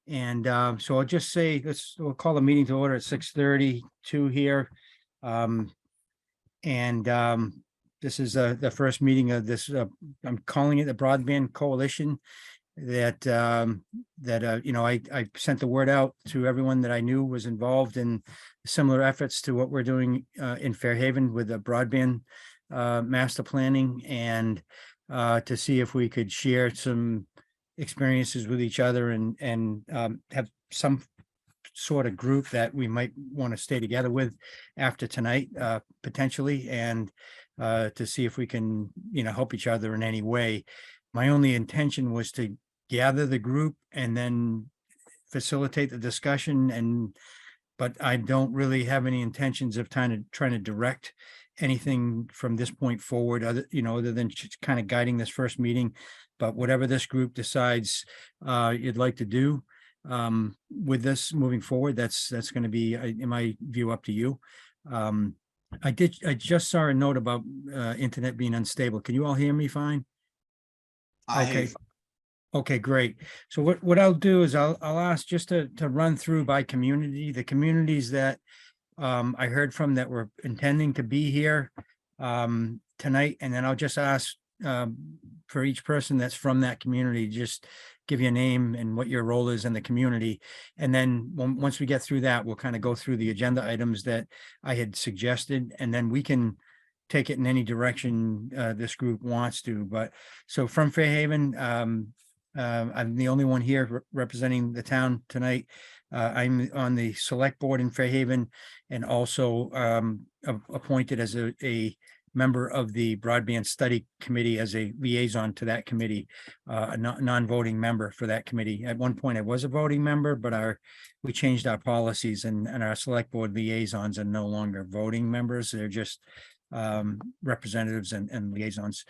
And so I'll just say, we'll call the meeting to order at 6:32 here. This is the first meeting of this, I'm calling it the Broadband Coalition. That I sent the word out to everyone that I knew was involved in similar efforts to what we're doing in Fairhaven with the broadband master planning, and to see if we could share some experiences with each other and have some sort of group that we might want to stay together with after tonight, potentially, and to see if we can, help each other in any way. My only intention was to gather the group and then facilitate the discussion, but I don't really have any intentions of trying to direct anything from this point forward, other than just kind of guiding this first meeting. But whatever this group decides you'd like to do with this moving forward, that's going to be, in my view, up to you. I just saw a note about internet being unstable. Can you all hear me fine? Okay. Okay, great. So what I'll do is I'll ask just to run through by community, the communities that I heard from that were intending to be here tonight, and then I'll just ask for each person that's from that community, just give you a name and what your role is in the community. And then once we get through that, we'll kind of go through the agenda items that I had suggested, and then we can take it in any direction this group wants to. But so from Fairhaven, I'm the only one here representing the town tonight. I'm on the select board in Fairhaven, and also appointed as a member of the Broadband Study Committee as a liaison to that committee, a non-voting member for that committee. At one point I was a voting member, but we changed our policies, and our select board liaisons are no longer voting members. They're just representatives and liaisons.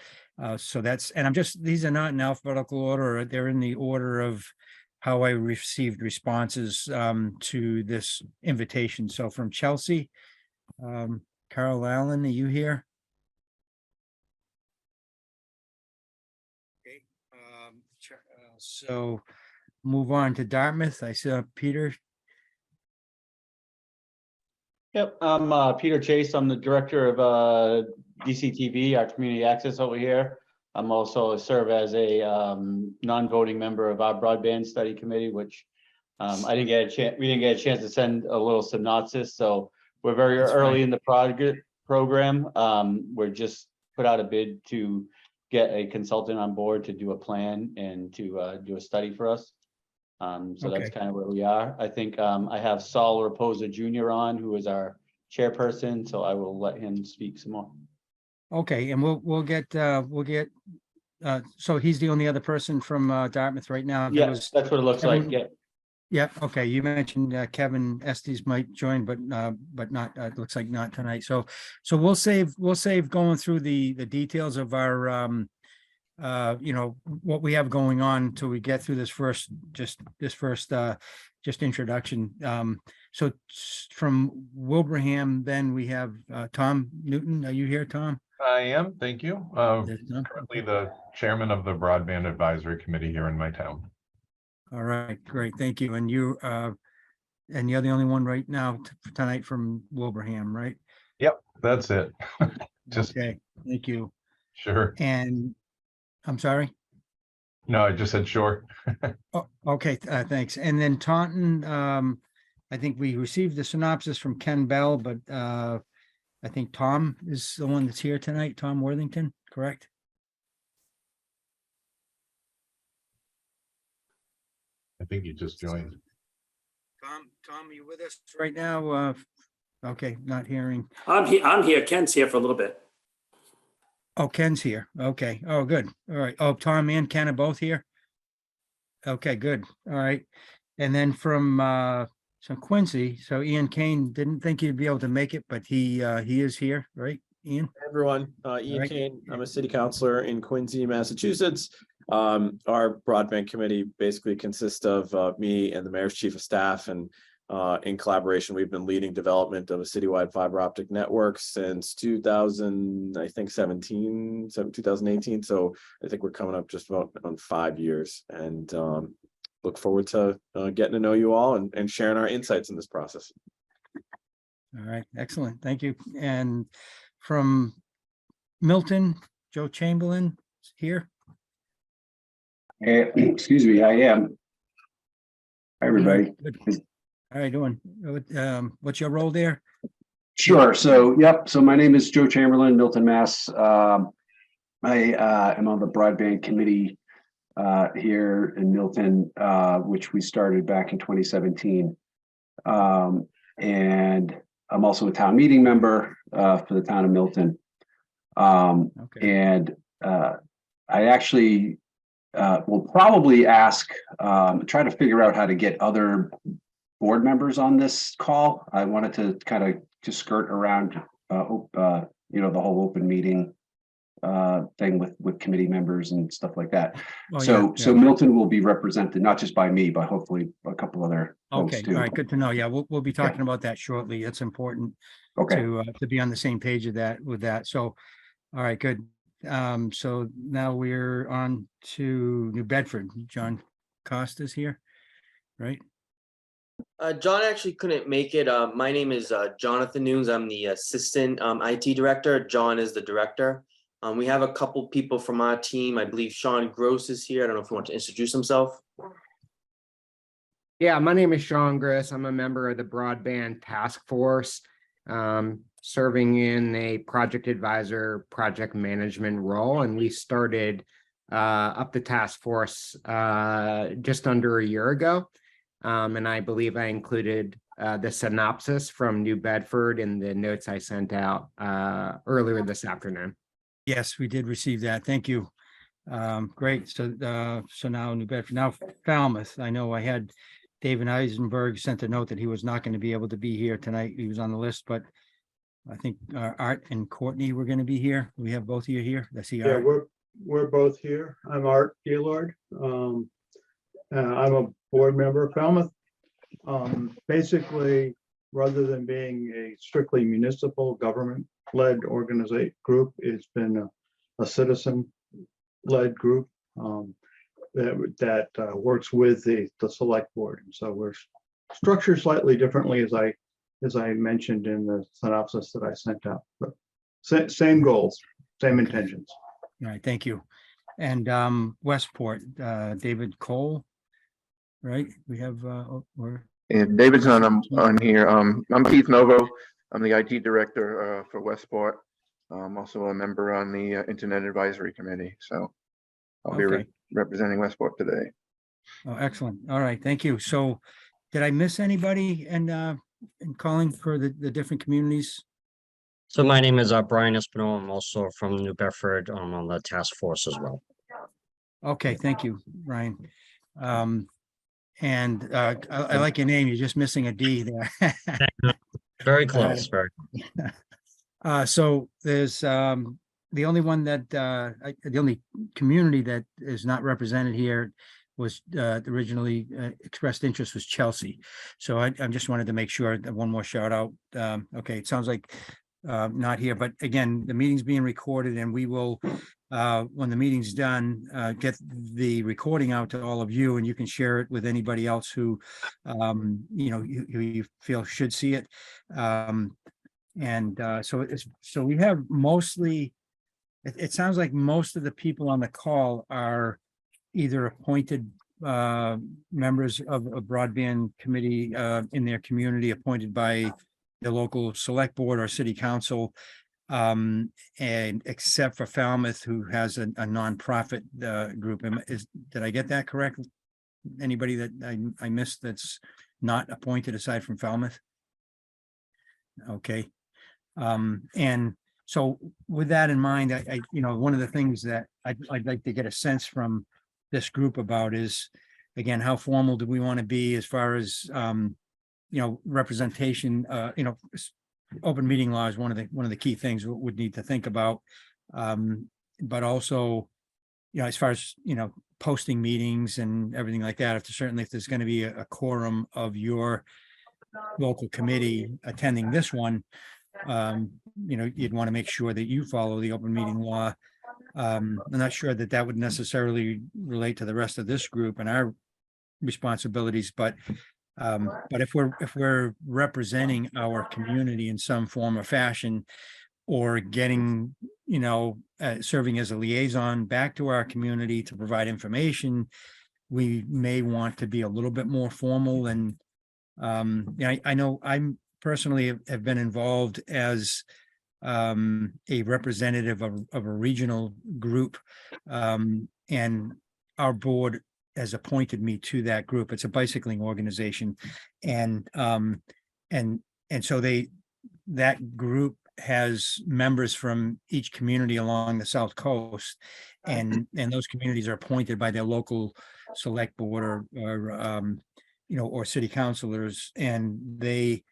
So these are not in alphabetical order. They're in the order of how I received responses to this invitation. So from Chelsea, Carol Allen, are you here? Okay. So move on to Dartmouth. I saw Peter. Yep, I'm Peter Chase. I'm the director of DCTV, our community access over here. I'm also serve as a non-voting member of our broadband study committee, which we didn't get a chance to send a little synopsis. So we're very early in the program. We're just put out a bid to get a consultant on board to do a plan and to do a study for us. So that's kind of where we are. I think I have Saul Raposa Jr. on, who is our chairperson, so I will let him speak some more. Okay, and we'll get so he's the only other person from Dartmouth right now. Yes, that's what it looks like. Yeah. Yep. Okay, you mentioned Kevin Estes might join, but not. It looks like not tonight. So we'll save going through the details of our what we have going on until we get through this first introduction. So from Wilbraham, then we have Tom Newton. Are you here, Tom? I am, thank you. Currently the chairman of the Broadband Advisory Committee here in my town. All right, great, thank you. And you're the only one right now tonight from Wilbraham, right? Yep, that's it. Okay, thank you. Sure. And I'm sorry? No, I just said sure. Oh, okay, thanks. And then Taunton, I think we received the synopsis from Ken Bell, but I think Tom is the one that's here tonight, Tom Worthington, correct? I think you just joined. Tom, are you with us right now? Okay, not hearing. I'm here. Ken's here for a little bit. Oh, Ken's here. Okay. Oh, good. All right. Oh, Tom and Ken are both here. Okay, good. All right. And then from Quincy, so Ian Kane, didn't think he'd be able to make it, but he is here, right, Ian? Hey everyone, Ian Kane. I'm a city councilor in Quincy, Massachusetts. Our broadband committee basically consists of me and the mayor's chief of staff, and in collaboration, we've been leading development of a citywide fiber optic network since 2018. So I think we're coming up just about on 5 years. And look forward to getting to know you all and sharing our insights in this process. All right, excellent. Thank you. And from Milton, Joe Chamberlain is here. Excuse me, I am. Hi, everybody. Good. How are you doing? What's your role there? Sure. So, yep. So my name is Joe Chamberlain, Milton, Mass. I am on the broadband committee here in Milton, which we started back in 2017. And I'm also a town meeting member for the town of Milton. Okay. And I actually will probably ask, try to figure out how to get other board members on this call. I wanted to kind of just skirt around, the whole open meeting thing with committee members and stuff like that. Oh, So yeah. Milton will be represented not just by me, but hopefully a couple other folks Okay, too. all right, good to know. Yeah, we'll be talking about that shortly. It's important Okay. to be on the same page of that with that. So, all right, good. So now we're on to New Bedford. John Costa's here, right? John actually couldn't make it. My name is Jonathan Nunes. I'm the assistant IT director. John is the director. We have a couple people from our team. I believe Sean Gross is here. I don't know if you want to introduce himself. Yeah, my name is Sean Gross. I'm a member of the Broadband Task Force, serving in a project advisor, project management role. And we started up the task force just under a year ago. And I believe I included the synopsis from New Bedford in the notes I sent out earlier this afternoon. Yes, we did receive that. Thank you. Great. So now New Bedford, now Falmouth. I know I had David Eisenberg sent a note that he was not going to be able to be here tonight. He was on the list, but I think Art and Courtney were going to be here. We have both of you here. I see Yeah, Art. we're both here. I'm Art Gaylord. I'm a board member of Falmouth. Basically, rather than being a strictly municipal government-led organization group, it's been a citizen-led group that works with the select board. And so we're structured slightly differently, as I mentioned in the synopsis that I sent out. But same goals, same intentions. All right, thank you. And Westport, David Cole, right? We have And David's on here. I'm Keith Novo. I'm the IT director for Westport. I'm also a member on the Internet Advisory Committee. So I'll be representing Westport today. Oh, excellent. All right, thank you. So did I miss anybody in calling for the different communities? So my name is Brian Espino. I'm also from New Bedford. I'm on the task force as well. Okay, thank you, Ryan. And I like your name. You're just missing a D there. Very close. Very. So there's the only one that the only community that is not represented here was originally expressed interest was Chelsea. So I just wanted to make sure that one more shout out. Okay, it sounds like not here, but again, the meeting's being recorded and we will, when the meeting's done, get the recording out to all of you and you can share it with anybody else who, who you feel should see it. So we have mostly, it sounds like most of the people on the call are either appointed members of a broadband committee in their community, appointed by the local select board or city council, and except for Falmouth, who has a nonprofit group. Did I get that correct? Anybody that I missed that's not appointed aside from Falmouth? Okay. And so with that in mind, I one of the things that I'd like to get a sense from this group about is, again, how formal do we want to be as far as, representation, open meeting law is one of the key things we would need to think about. But also, as far as, posting meetings and everything like that, certainly if there's going to be a quorum of your local committee attending this one, you'd want to make sure that you follow the open meeting law. I'm not sure that would necessarily relate to the rest of this group and our responsibilities, but if we're representing our community in some form or fashion, or getting, serving as a liaison back to our community to provide information, we may want to be a little bit more formal. And I know I'm personally have been involved as a representative of a regional group, and our board has appointed me to that group. It's a bicycling organization, and so that group has members from each community along the South Coast, and those communities are appointed by their local select board or city councilors, and they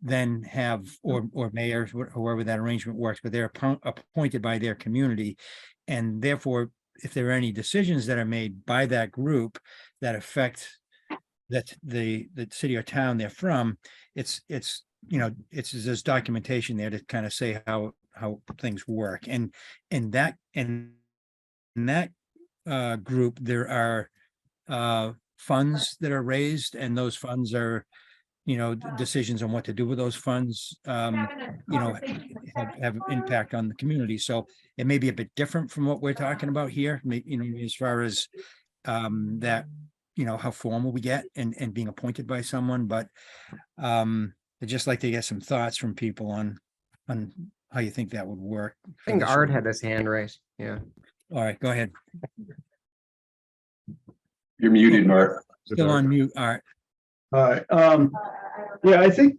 then have, or mayors, however that arrangement works, but they're appointed by their community. And therefore, if there are any decisions that are made by that group that affect the city or town they're from, there's documentation there to kind of say how things work. And in that group, there are funds that are raised, and those funds are, decisions on what to do with those funds, have impact on the community. So it may be a bit different from what we're talking about here, as far as that, how formal we get and being appointed by someone, but I'd just like to get some thoughts from people on how you think that would work. I think Art had his hand raised. Yeah. All right, go ahead. You're muted, Mark. Still on mute, Art. All right. Yeah, I think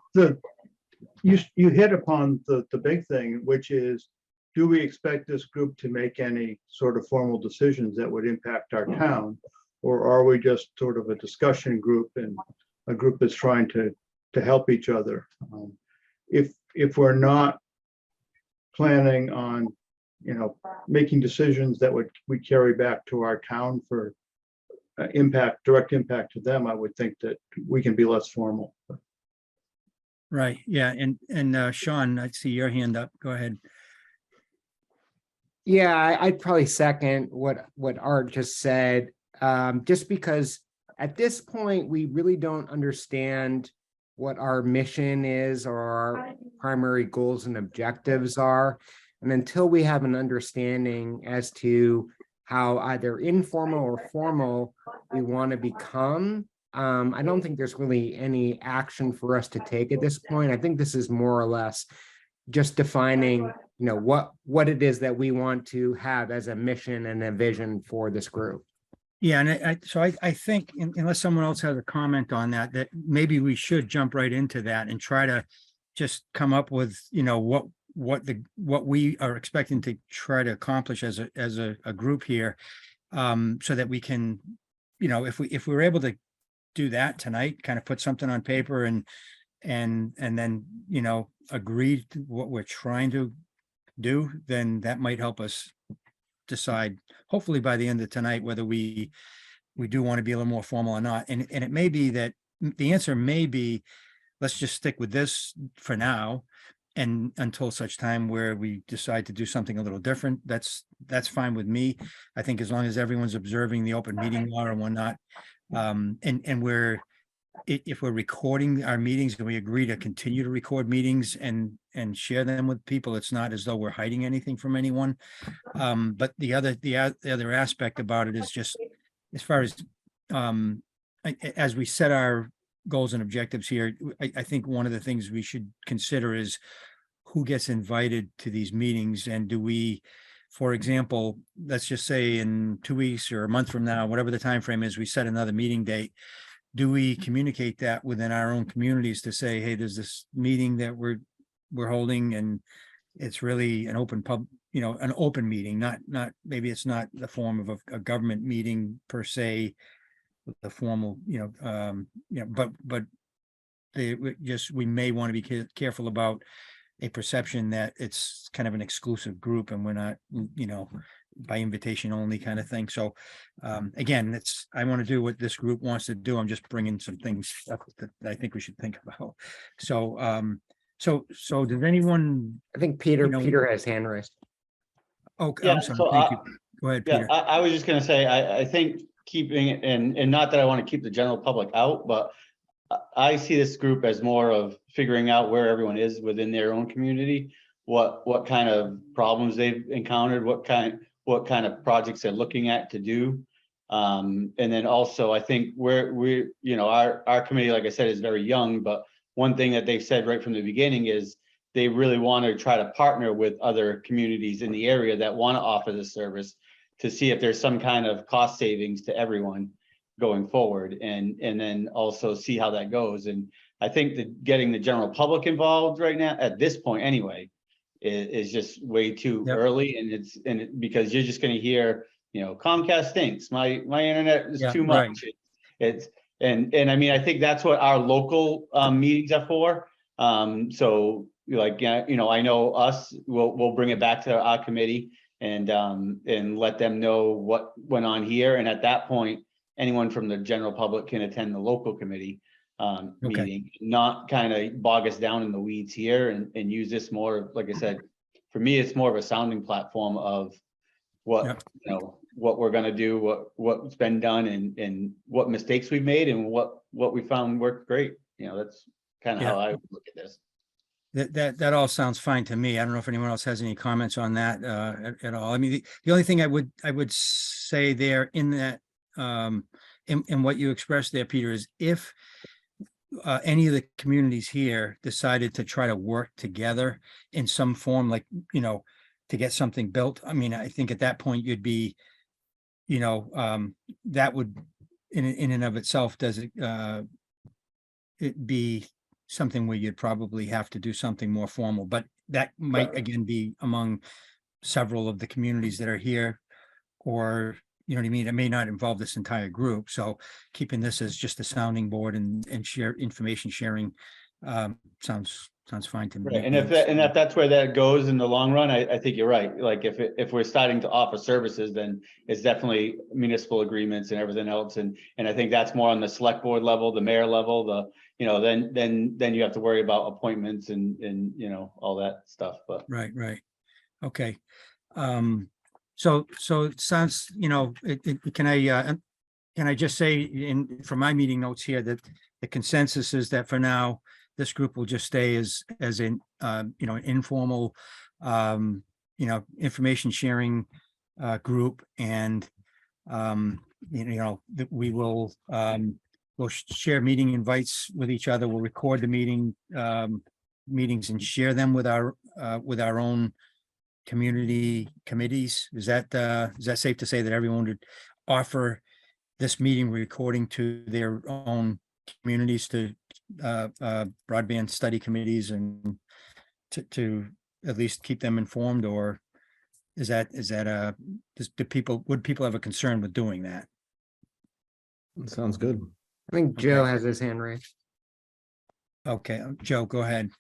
you hit upon the big thing, which is, do we expect this group to make any sort of formal decisions that would impact our town? Or are we just sort of a discussion group and a group that's trying to help each other? If we're not planning on, making decisions that we carry back to our town for direct impact to them, I would think that we can be less formal. Right, yeah, and Sean, I see your hand up. Go ahead. Yeah, I'd probably second what Art just said, just because at this point, we really don't understand what our mission is or our primary goals and objectives are. And until we have an understanding as to how either informal or formal we want to become, I don't think there's really any action for us to take at this point. I think this is more or less just defining, what it is that we want to have as a mission and a vision for this group. Yeah, and I think, unless someone else has a comment on that maybe we should jump right into that and try to just come up with, what we are expecting to try to accomplish as a group here, so that we can, if we're able to do that tonight, kind of put something on paper and then, agree to what we're trying to do, then that might help us decide, hopefully by the end of tonight, whether we do want to be a little more formal or not. And it may be that the answer may be, let's just stick with this for now, and until such time where we decide to do something a little different. That's fine with me. I think as long as everyone's observing the open meeting law and whatnot, and if we're recording our meetings and we agree to continue to record meetings and share them with people, it's not as though we're hiding anything from anyone. But the other aspect about it is just, as far as we set our goals and objectives here, I think one of the things we should consider is who gets invited to these meetings, and do we, for example, let's just say in 2 weeks or a month from now, whatever the time frame is, we set another meeting date. Do we communicate that within our own communities to say, hey, there's this meeting that we're holding, and it's really an open an open meeting, not maybe it's not the form of a government meeting per se, with the formal, but we may want to be careful about a perception that it's kind of an exclusive group and we're not, by invitation only kind of thing. So again, I want to do what this group wants to do. I'm just bringing some things up that I think we should think about. So does anyone? I think Peter has hand raised. Oh, Yeah, I'm sorry. so Thank you. Go ahead, Yeah, Peter. I was just gonna say, I think keeping it, and not that I want to keep the general public out, but I see this group as more of figuring out where everyone is within their own community, what kind of problems they've encountered, what kind of projects they're looking at to do. And then also, I think we're you know, our committee, like I said, is very young, but one thing that they've said right from the beginning is they really want to try to partner with other communities in the area that want to offer this service to see if there's some kind of cost savings to everyone going forward, and then also see how that goes. And I think that getting the general public involved right now, at this point anyway, is just way too Yep. early, and because you're just going to hear, you know, Comcast stinks, my internet is Yeah, too right. much. It's and I mean, I think that's what our local meetings are for. So like, you know, I know us, we'll bring it back to our committee and let them know what went on here. And at that point, anyone from the general public can attend the local committee meeting, not kind of bog us down in the weeds here, and use this more, like I said, for me, it's more of a sounding platform of what, Yep. you know, what we're gonna do, what's been done, and what mistakes we've made, and what we found worked great. You know, that's kind of Yeah. how I would look at this. That all sounds fine to me. I don't know if anyone else has any comments on that at all. I mean, the only thing I would say there in that in what you expressed there, Peter, is if any of the communities here decided to try to work together in some form, like, you know, to get something built. I mean, I think at that point you'd be, you know, that would in and of itself, does it be something where you'd probably have to do something more formal, but that might again be among several of the communities that are here, or, you know what I mean? It may not involve this entire group. So keeping this as just a sounding board and share information sharing sounds fine to me. Right, and if that's where that goes in the long run, I think you're right. Like if we're starting to offer services, then it's definitely municipal agreements and everything else. And I think that's more on the select board level, the mayor level, you know, then you have to worry about appointments and you know, all that stuff. But Right. Okay. So it sounds, you know, can I just say from my meeting notes here that the consensus is that for now, this group will just stay as in, you know, informal, you know, information sharing group, and you know, that we will we'll share meeting invites with each other. We'll record the meetings and share them with our own community committees. Is that safe to say that everyone would offer this meeting recording to their own communities, to broadband study committees, and to at least keep them informed? Or would people have a concern with doing that? That sounds good. I think Joe has his hand raised. Okay, Joe, go ahead.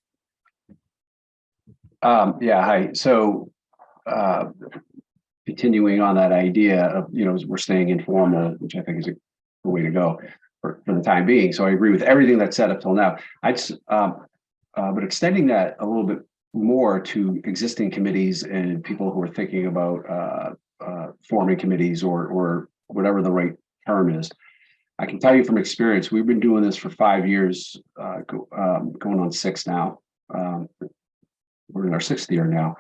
Yeah, hi. So continuing on that idea of, you know, we're staying informal, which I think is a good way to go for the time being. So I agree with everything that's said up till now. But extending that a little bit more to existing committees and people who are thinking about forming committees or whatever the right term is. I can tell you from experience, we've been doing this for 5 years, going on 6 now. We're in our 6th year now.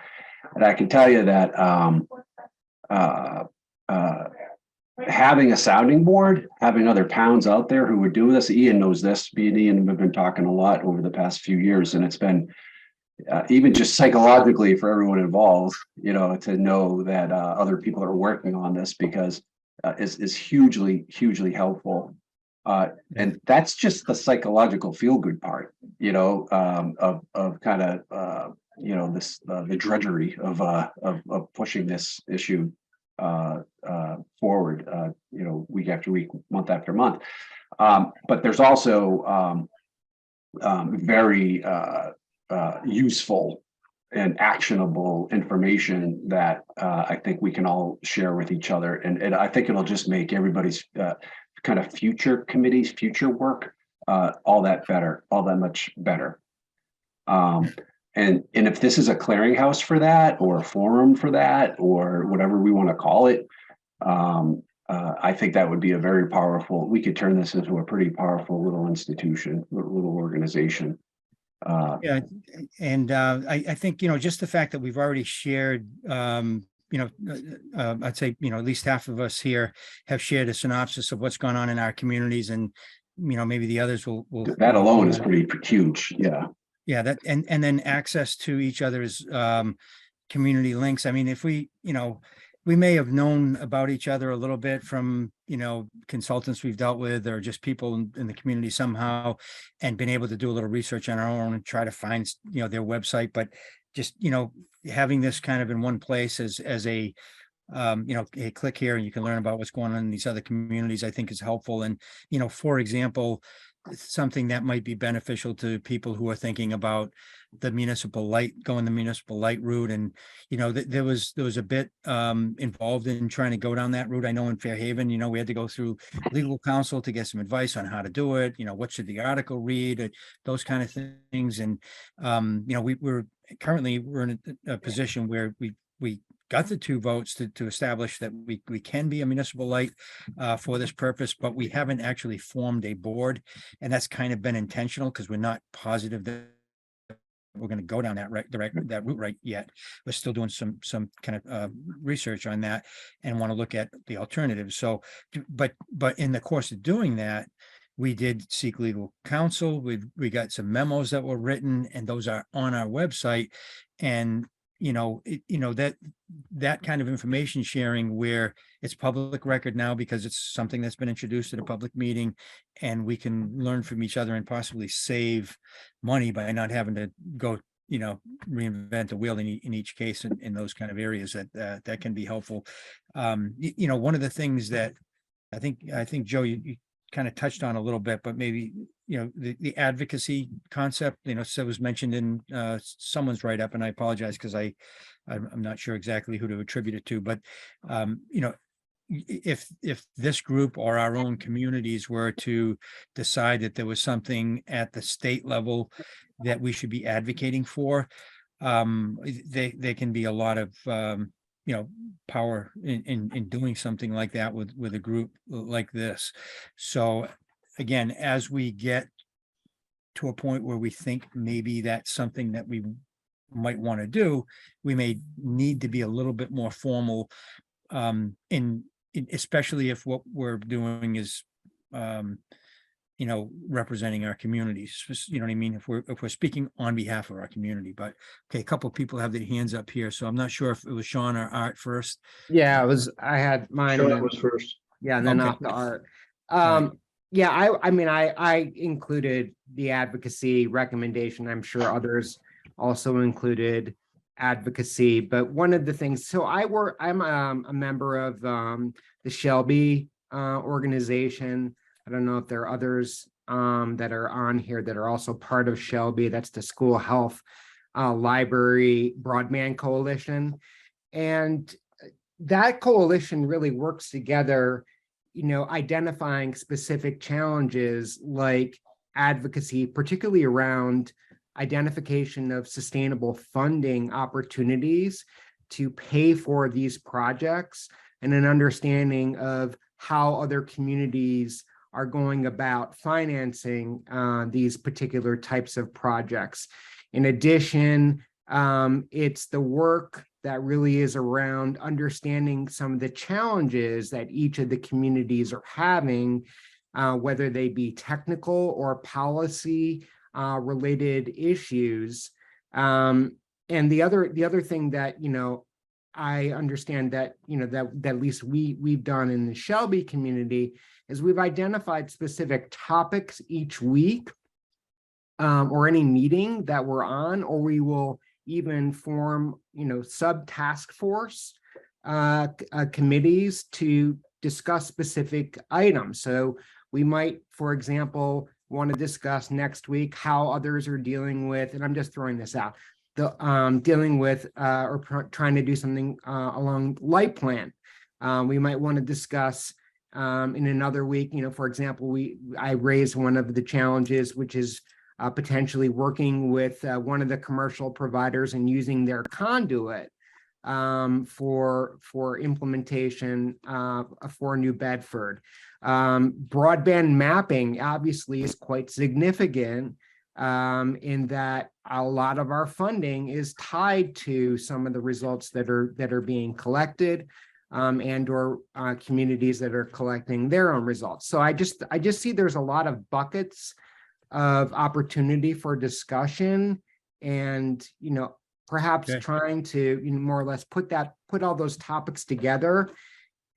And I can tell you that having a sounding board, having other pounds out there who would do this, Ian knows this, me and Ian have been talking a lot over the past few years, and it's been even just psychologically for everyone involved, you know, to know that other people are working on this, because is hugely helpful. And that's just the psychological feel good part, you know, of kind of you know, this the drudgery of pushing this issue forward, you know, week after week, month after month. But there's also very useful and actionable information that I think we can all share with each other, and I think it'll just make everybody's kind of future committees, future work, all that much better. And if this is a clearinghouse for that, or a forum for that, or whatever we want to call it, I think that would be a very powerful, we could turn this into a pretty powerful little institution, little organization. Yeah, and I think, just the fact that we've already shared, I'd say, at least half of us here have shared a synopsis of what's gone on in our communities, and, maybe the others will. That alone is pretty huge, yeah. Yeah, that, and then access to each other's community links. I mean, if we may have known about each other a little bit from, consultants we've dealt with, or just people in the community somehow, and been able to do a little research on our own and try to find, their website. But just, having this kind of in one place as a, hey, click here and you can learn about what's going on in these other communities, I think is helpful. And, for example, something that might be beneficial to people who are thinking about the municipal light, going the municipal light route. And, there was a bit involved in trying to go down that route. I know in Fairhaven, we had to go through legal counsel to get some advice on how to do it. What should the article read, those kind of things. And, we're in a position where we got the 2 votes to establish that we can be a municipal light for this purpose, but we haven't actually formed a board, and that's kind of been intentional because we're not positive that we're going to go down that route right yet. We're still doing some kind of research on that and want to look at the alternatives. So, but in the course of doing that, we did seek legal counsel. We got some memos that were written, and those are on our website. And that kind of information sharing where it's public record now because it's something that's been introduced at a public meeting, and we can learn from each other and possibly save money by not having to go, reinvent the wheel in each case in those kind of areas that can be helpful. One of the things that I think Joe, you kind of touched on a little bit, but maybe, the advocacy concept, so it was mentioned in someone's write-up, and I apologize because I'm not sure exactly who to attribute it to, but if this group or our own communities were to decide that there was something at the state level that we should be advocating for, they can be a lot of power in doing something like that with a group like this. So again, as we get to a point where we think maybe that's something that we might want to do, we may need to be a little bit more formal, especially if what we're doing is representing our communities. You know what I mean? If we're speaking on behalf of our community. But okay, a couple of people have their hands up here, so I'm not sure if it was Sean or Art first. Yeah, I had mine. Sean was first. Yeah, and then Okay. after Art. Right. Yeah, I included the advocacy recommendation. I'm sure others also included advocacy, but one of the things, so I'm a member of the Shelby organization. I don't know if there are others that are on here that are also part of Shelby. That's the School Health Library Broadband Coalition. And that coalition really works together, identifying specific challenges like advocacy, particularly around identification of sustainable funding opportunities to pay for these projects, and an understanding of how other communities are going about financing these particular types of projects. In addition, it's the work that really is around understanding some of the challenges that each of the communities are having, whether they be technical or policy related issues. And the other thing that, I understand that, that at least we've done in the Shelby community is we've identified specific topics each week or any meeting that we're on, or we will even form, sub-task force committees to discuss specific items. So we might, for example, want to discuss next week how others are dealing with, and I'm just throwing this out, dealing with or trying to do something along light plan. We might want to discuss in another week, for example, I raised one of the challenges, which is potentially working with one of the commercial providers and using their conduit for implementation for New Bedford. Broadband mapping obviously is quite significant in that a lot of our funding is tied to some of the results that are being collected and or communities that are collecting their own results. So I just see there's a lot of buckets of opportunity for discussion, and perhaps trying to more or less put all those topics together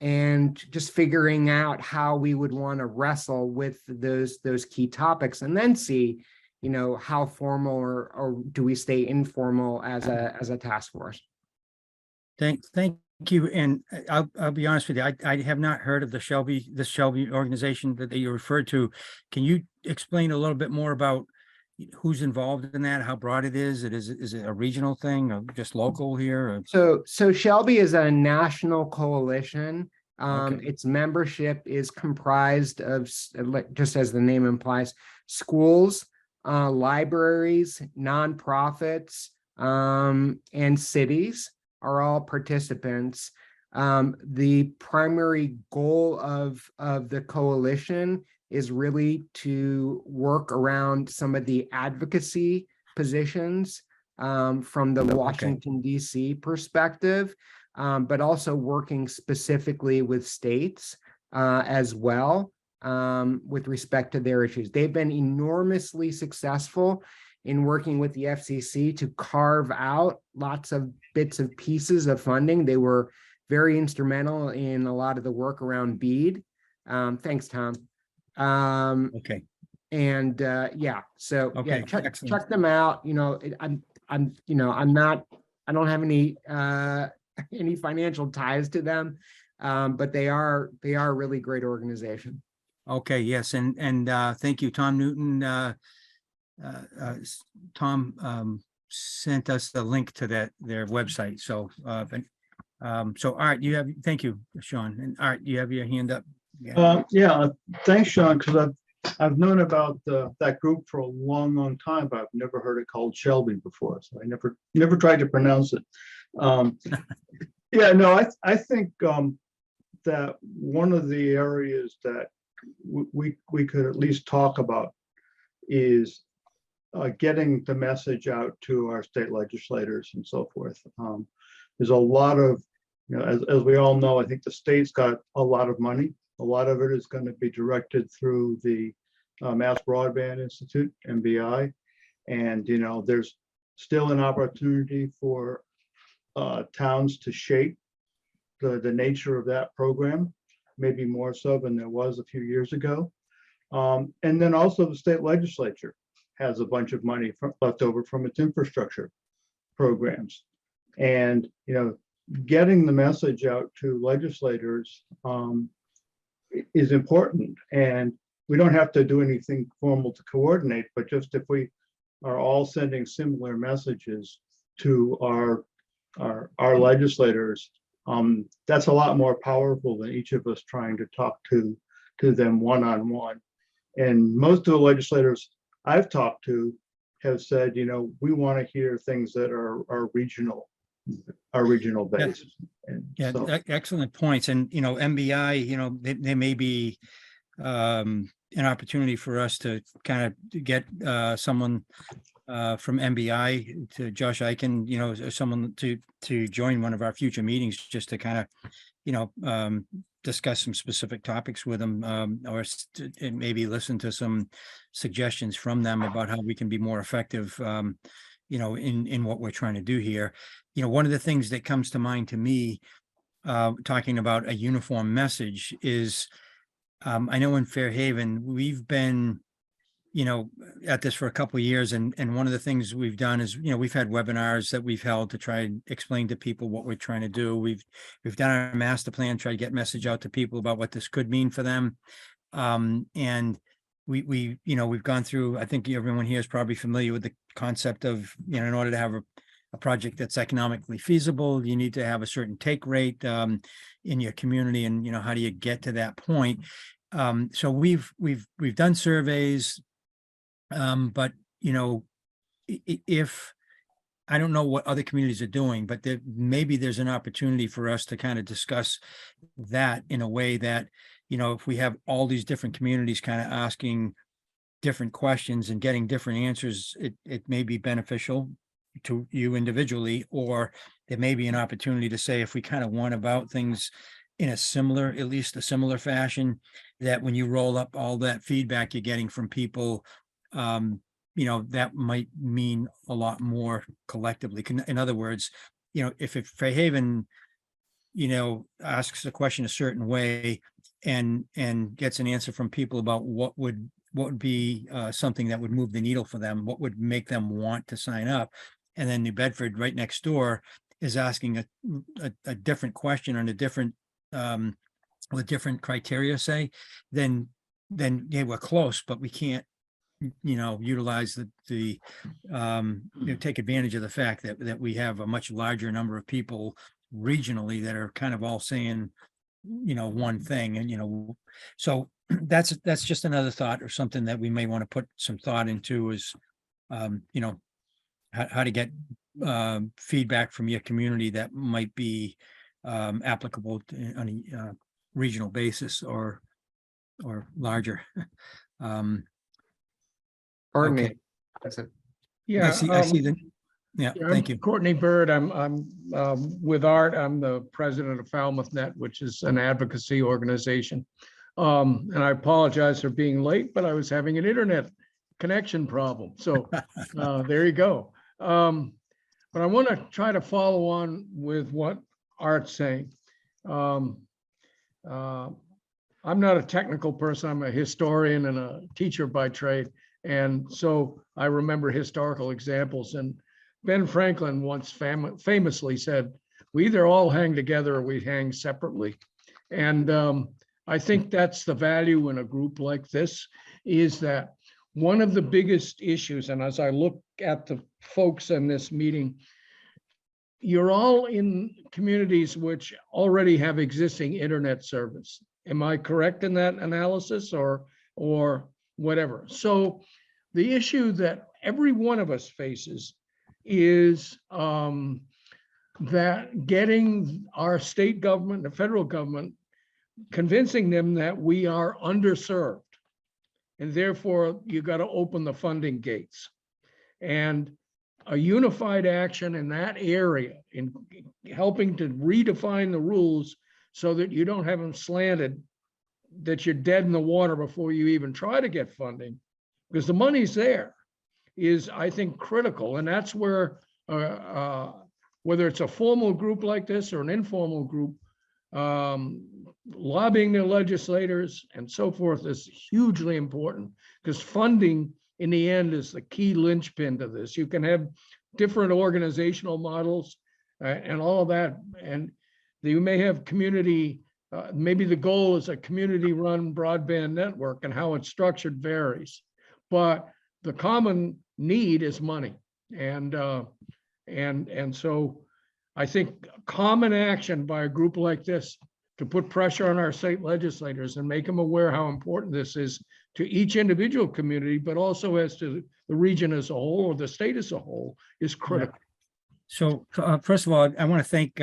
and just figuring out how we would want to wrestle with those key topics, and then see how formal or do we stay informal as a task force. Thank you. And I'll be honest with you, I have not heard of the Shelby organization that you referred to. Can you explain a little bit more about who's involved in that, how broad it is? Is it a regional thing or just local here? Or? So Shelby is a national coalition. Okay. Its membership is comprised of, just as the name implies, schools, libraries, nonprofits, and cities are all participants. The primary goal of the coalition is really to work around some of the advocacy positions from the Washington, D.C. perspective, but also working specifically with states as well with respect to their issues. They've been enormously successful in working with the FCC to carve out lots of bits and pieces of funding. They were very instrumental in a lot of the work around BEAD. Thanks, Tom. Okay. And yeah, so Okay, yeah, check them out. I don't have any financial ties to them, but they are a really great organization. Okay, yes, and thank you, Tom Newton. Tom sent us the link to their website. So, so Art, thank you, Sean. And Art, you have your hand up. Yeah, thanks, Sean, because I've known about that group for a long time, but I've never heard it called Shelby before, so I never tried to pronounce it. Yeah, no, I think that one of the areas that we could at least talk about is getting the message out to our state legislators and so forth. There's a lot of, as we all know, I think the state's got a lot of money. A lot of it is going to be directed through the Mass Broadband Institute, MBI. And, there's still an opportunity for towns to shape the nature of that program, maybe more so than there was a few years ago. And then also the state legislature has a bunch of money left over from its infrastructure programs. And, getting the message out to legislators is important. And we don't have to do anything formal to coordinate, but just if we are all sending similar messages to our legislators, that's a lot more powerful than each of us trying to talk to them one-on-one. And most of the legislators I've talked to have said, we want to hear things that are regional based. Yeah, excellent points. And, MBI, they may be an opportunity for us to kind of get someone from MBI to Josh Eichen, someone to join one of our future meetings just to kind of, discuss some specific topics with them, or maybe listen to some suggestions from them about how we can be more effective, in what we're trying to do here. One of the things that comes to mind to me, talking about a uniform message is, I know in Fairhaven, we've been, at this for a couple of years. And one of the things we've done is, we've had webinars that we've held to try and explain to people what we're trying to do. We've done our master plan, try to get message out to people about what this could mean for them. And we've gone through, I think everyone here is probably familiar with the concept of, in order to have a project that's economically feasible, you need to have a certain take rate in your community. And, how do you get to that point? So we've done surveys, but, if I don't know what other communities are doing, but there, maybe there's an opportunity for us to kind of discuss that in a way that, if we have all these different communities kind of asking different questions and getting different answers, it may be beneficial to you individually, or there may be an opportunity to say, if we kind of went about things in a similar, at least a similar fashion, that when you roll up all that feedback you're getting from people, that might mean a lot more collectively. In other words, if Fairhaven, asks a question a certain way and gets an answer from people about what would be something that would move the needle for them, what would make them want to sign up. And then New Bedford right next door is asking a different question on a different, with different criteria, say, then yeah, we're close, but we can't, utilize the take advantage of the fact that we have a much larger number of people regionally that are kind of all saying, one thing. And, so that's just another thought, or something that we may want to put some thought into, is, how to get feedback from your community that might be applicable on a regional basis or larger. Pardon me. Okay. That's it. I see the, yeah, thank you. Courtney Bird. I'm with Art. I'm the president of Falmouth Net, which is an advocacy organization. And I apologize for being late, but I was having an internet connection problem. So there you go. But I want to try to follow on with what Art's saying. I'm not a technical person. I'm a historian and a teacher by trade. And so I remember historical examples. And Ben Franklin once famously said, we either all hang together or we hang separately. And I think that's the value in a group like this, is that one of the biggest issues, and as I look at the folks in this meeting, you're all in communities which already have existing internet service. Am I correct in that analysis, or whatever? So the issue that every one of us faces is that getting our state government, the federal government, convincing them that we are underserved. And therefore, you got to open the funding gates. And a unified action in that area, in helping to redefine the rules so that you don't have them slanted, that you're dead in the water before you even try to get funding, because the money's there, is, I think, critical. And that's where, whether it's a formal group like this or an informal group, lobbying the legislators and so forth is hugely important, because funding in the end is the key linchpin to this. You can have different organizational models and all of that, and you may have community, maybe the goal is a community-run broadband network, and how it's structured varies, but the common need is money. And so I think common action by a group like this to put pressure on our state legislators and make them aware how important this is to each individual community, but also as to the region as a whole, or the state as a whole, is critical. So first of all, I want to thank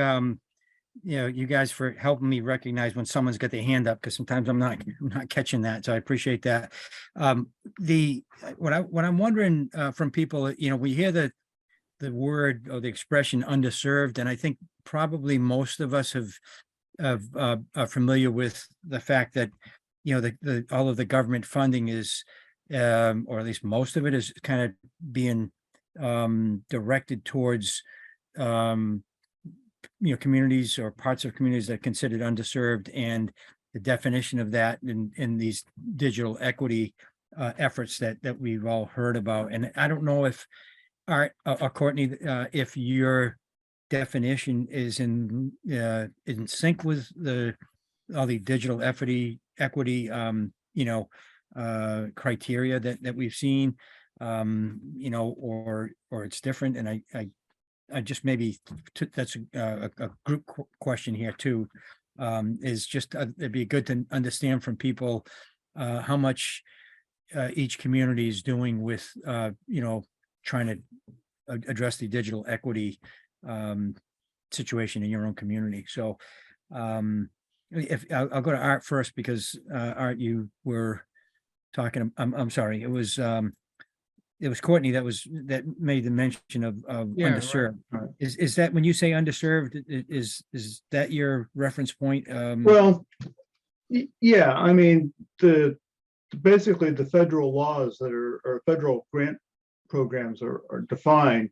you guys for helping me recognize when someone's got their hand up, because sometimes I'm not catching that. So I appreciate that. What I'm wondering from people, we hear the word or the expression underserved, and I think probably most of us are familiar with the fact that all of the government funding is, or at least most of it, is kind of being directed towards communities or parts of communities that are considered underserved, and the definition of that in these digital equity efforts that we've all heard about. And I don't know if Art or Courtney, if your definition is in sync with all the digital equity criteria that we've seen, or it's different. And I just maybe that's a group question here too, is just it'd be good to understand from people how much each community is doing with trying to address the digital equity situation in your own community. So if I'll go to Art first, because Art, you were talking, I'm sorry, it was Courtney that made the mention of Yeah, right, underserved. right. Is that when you say underserved, is that your reference point? Well, yeah, I mean, basically the federal laws that are, or federal grant programs are defined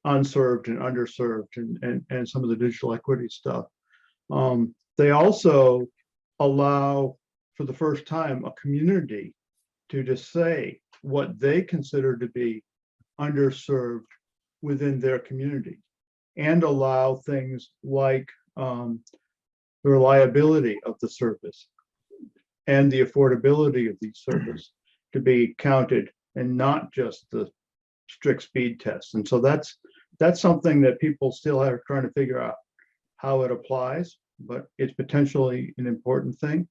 unserved and underserved and some of the digital equity stuff. They also allow, for the first time, a community to just say what they consider to be underserved within their community, and allow things like the reliability of the service and the affordability of the service to be counted, and not just the strict speed tests. And so that's something that people still are trying to figure out how it applies, but it's potentially an important thing.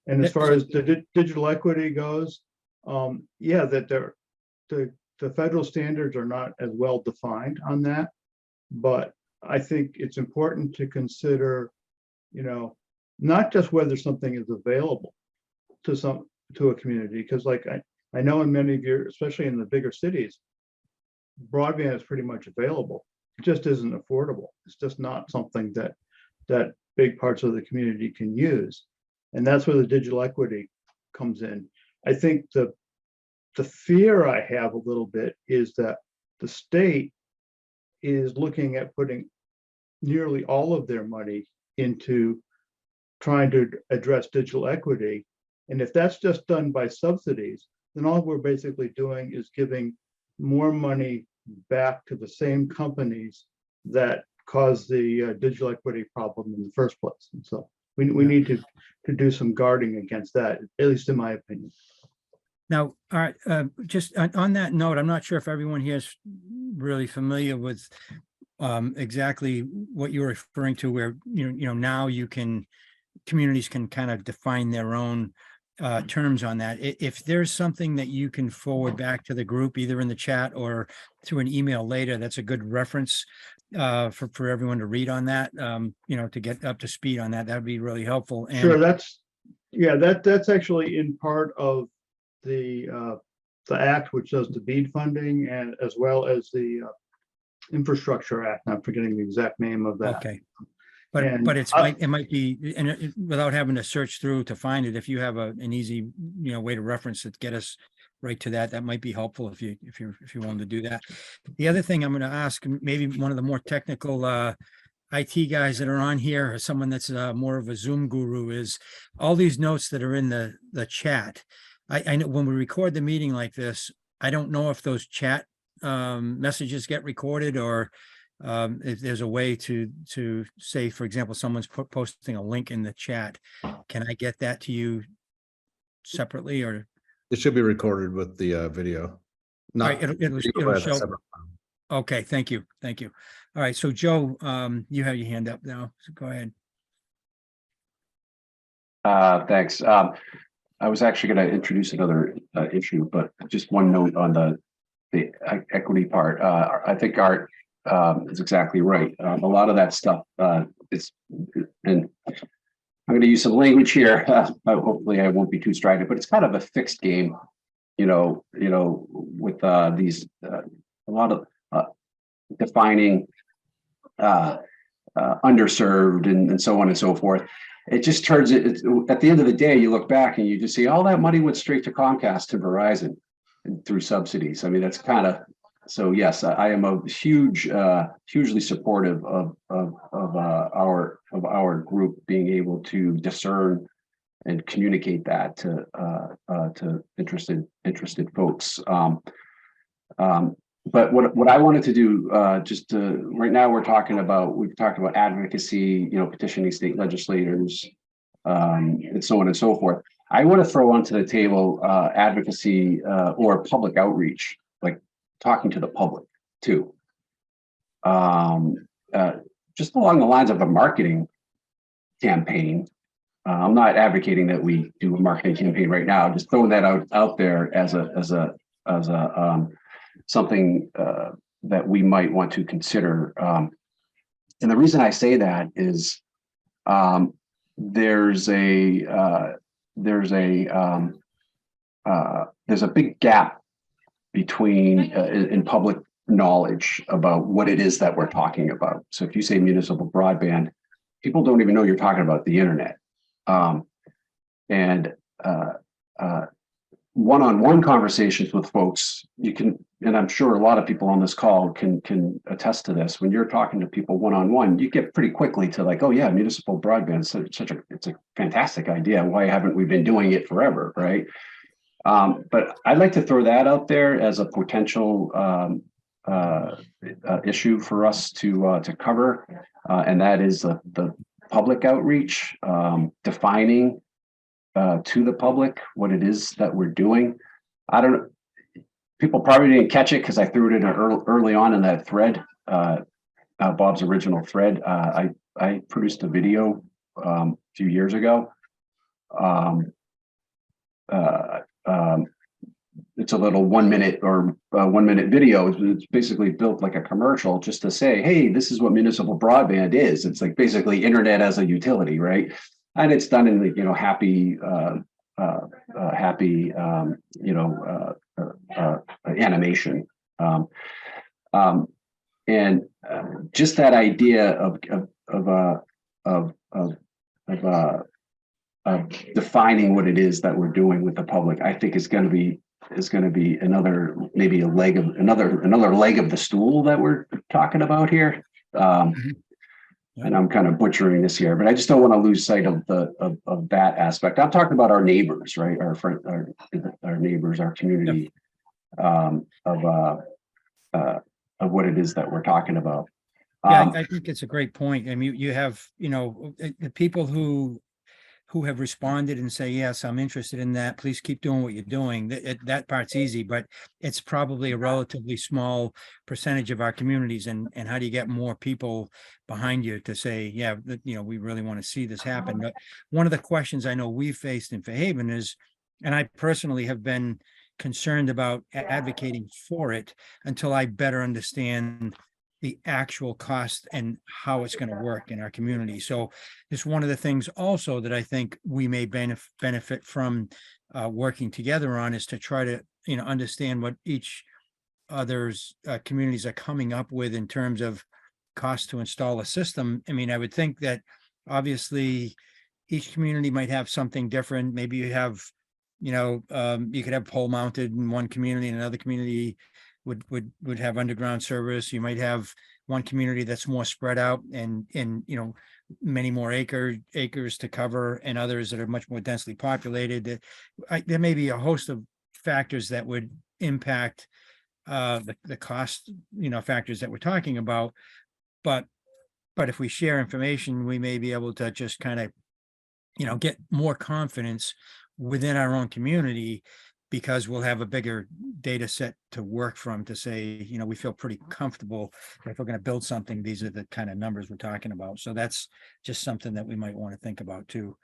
And as far as the digital equity goes, yeah, that the federal standards are not as well defined on that, but I think it's important to consider, not just whether something is available to a community, because like I know in many of your, especially in the bigger cities, broadband is pretty much available. It just isn't affordable. It's just not something that big parts of the community can use. And that's where the digital equity comes in. I think the fear I have a little bit is that the state is looking at putting nearly all of their money into trying to address digital equity. And if that's just done by subsidies, then all we're basically doing is giving more money back to the same companies that caused the digital equity problem in the first place. And so we need to do some guarding against that, at least in my opinion. Now, all right, just on that note, I'm not sure if everyone here is really familiar with exactly what you're referring to, where now communities can kind of define their own terms on that. If there's something that you can forward back to the group, either in the chat or through an email later, that's a good reference for everyone to read on that, to get up to speed on that. That'd be really helpful. And sure, that's actually in part of the act, which does the BEAD funding, and as well as the Infrastructure Act. I'm forgetting the exact name of that. Okay. But it might be, and without having to search through to find it, if you have an easy way to reference it, get us right to that might be helpful if you wanted to do that. The other thing I'm going to ask, maybe one of the more technical IT guys that are on here, or someone that's more of a Zoom guru, is all these notes that are in the chat. I know when we record the meeting like this, I don't know if those chat messages get recorded, or if there's a way to say, for example, someone's posting a link in the chat. Can I get that to you separately, or? It should be recorded with the video. Right, it'll show. Okay, thank you. All right, so Joe, you have your hand up now, so go ahead. Thanks. I was actually going to introduce another issue, but just one note on the equity part. I think Art is exactly right. A lot of that stuff is, and I'm going to use some language here. Hopefully, I won't be too strident, but it's kind of a fixed game, with these a lot of defining underserved and so on and so forth. It just turns it at the end of the day, you look back and you just see all that money went straight to Comcast and Verizon through subsidies. I mean, that's kind of, so yes, I am a hugely supportive of our group being able to discern and communicate that to interested folks. But what I wanted to do, right now we've talked about advocacy, petitioning state legislators, and so on and so forth. I want to throw onto the table advocacy or public outreach, like talking to the public too. Just along the lines of a marketing campaign. I'm not advocating that we do a marketing campaign right now. Just throwing that out there as something that we might want to consider. And the reason I say that is there's a big gap between in public knowledge about what it is that we're talking about. So if you say municipal broadband, people don't even know you're talking about the internet. And one-on-one conversations with folks, you can, and I'm sure a lot of people on this call can attest to this. When you're talking to people one-on-one, you get pretty quickly to like, oh yeah, municipal broadband is it's a fantastic idea. Why haven't we been doing it forever, right? But I'd like to throw that out there as a potential issue for us to cover, and that is the public outreach, defining to the public what it is that we're doing. I don't know. People probably didn't catch it because I threw it in early on in that thread, Bob's original thread. I produced a video a few years ago. It's a little 1 minute or 1 minute video. It's basically built like a commercial just to say, hey, this is what municipal broadband is. It's like basically internet as a utility, right? And it's done in the, happy animation. And just that idea of defining what it is that we're doing with the public, I think is going to be another, maybe another leg of the stool that we're talking about here. And I'm kind of butchering this here, but I just don't want to lose sight of that aspect. I'm talking about our neighbors, right? Our neighbors, our community, of what it is that we're talking about. Yeah, I think it's a great point. I mean, you have, the people who have responded and say, yes, I'm interested in that. Please keep doing what you're doing. That part's easy, but it's probably a relatively small percentage of our communities. And how do you get more people behind you to say, yeah, we really want to see this happen? But one of the questions I know we faced in Fairhaven is, and I personally have been concerned about advocating for it until I better understand the actual cost and how it's going to work in our community. So it's one of the things also that I think we may benefit from working together on, is to try to, understand what each other's communities are coming up with in terms of cost to install a system. I mean, I would think that obviously each community might have something different. Maybe you have, you could have pole mounted in one community, and another community would have underground service. You might have one community that's more spread out and many more acres to cover, and others that are much more densely populated. There may be a host of factors that would impact the cost, factors that we're talking about. But if we share information, we may be able to just kind of, get more confidence within our own community, because we'll have a bigger data set to work from to say, we feel pretty comfortable that if we're going to build something, these are the kind of numbers we're talking about. So that's just something that we might want to think about too.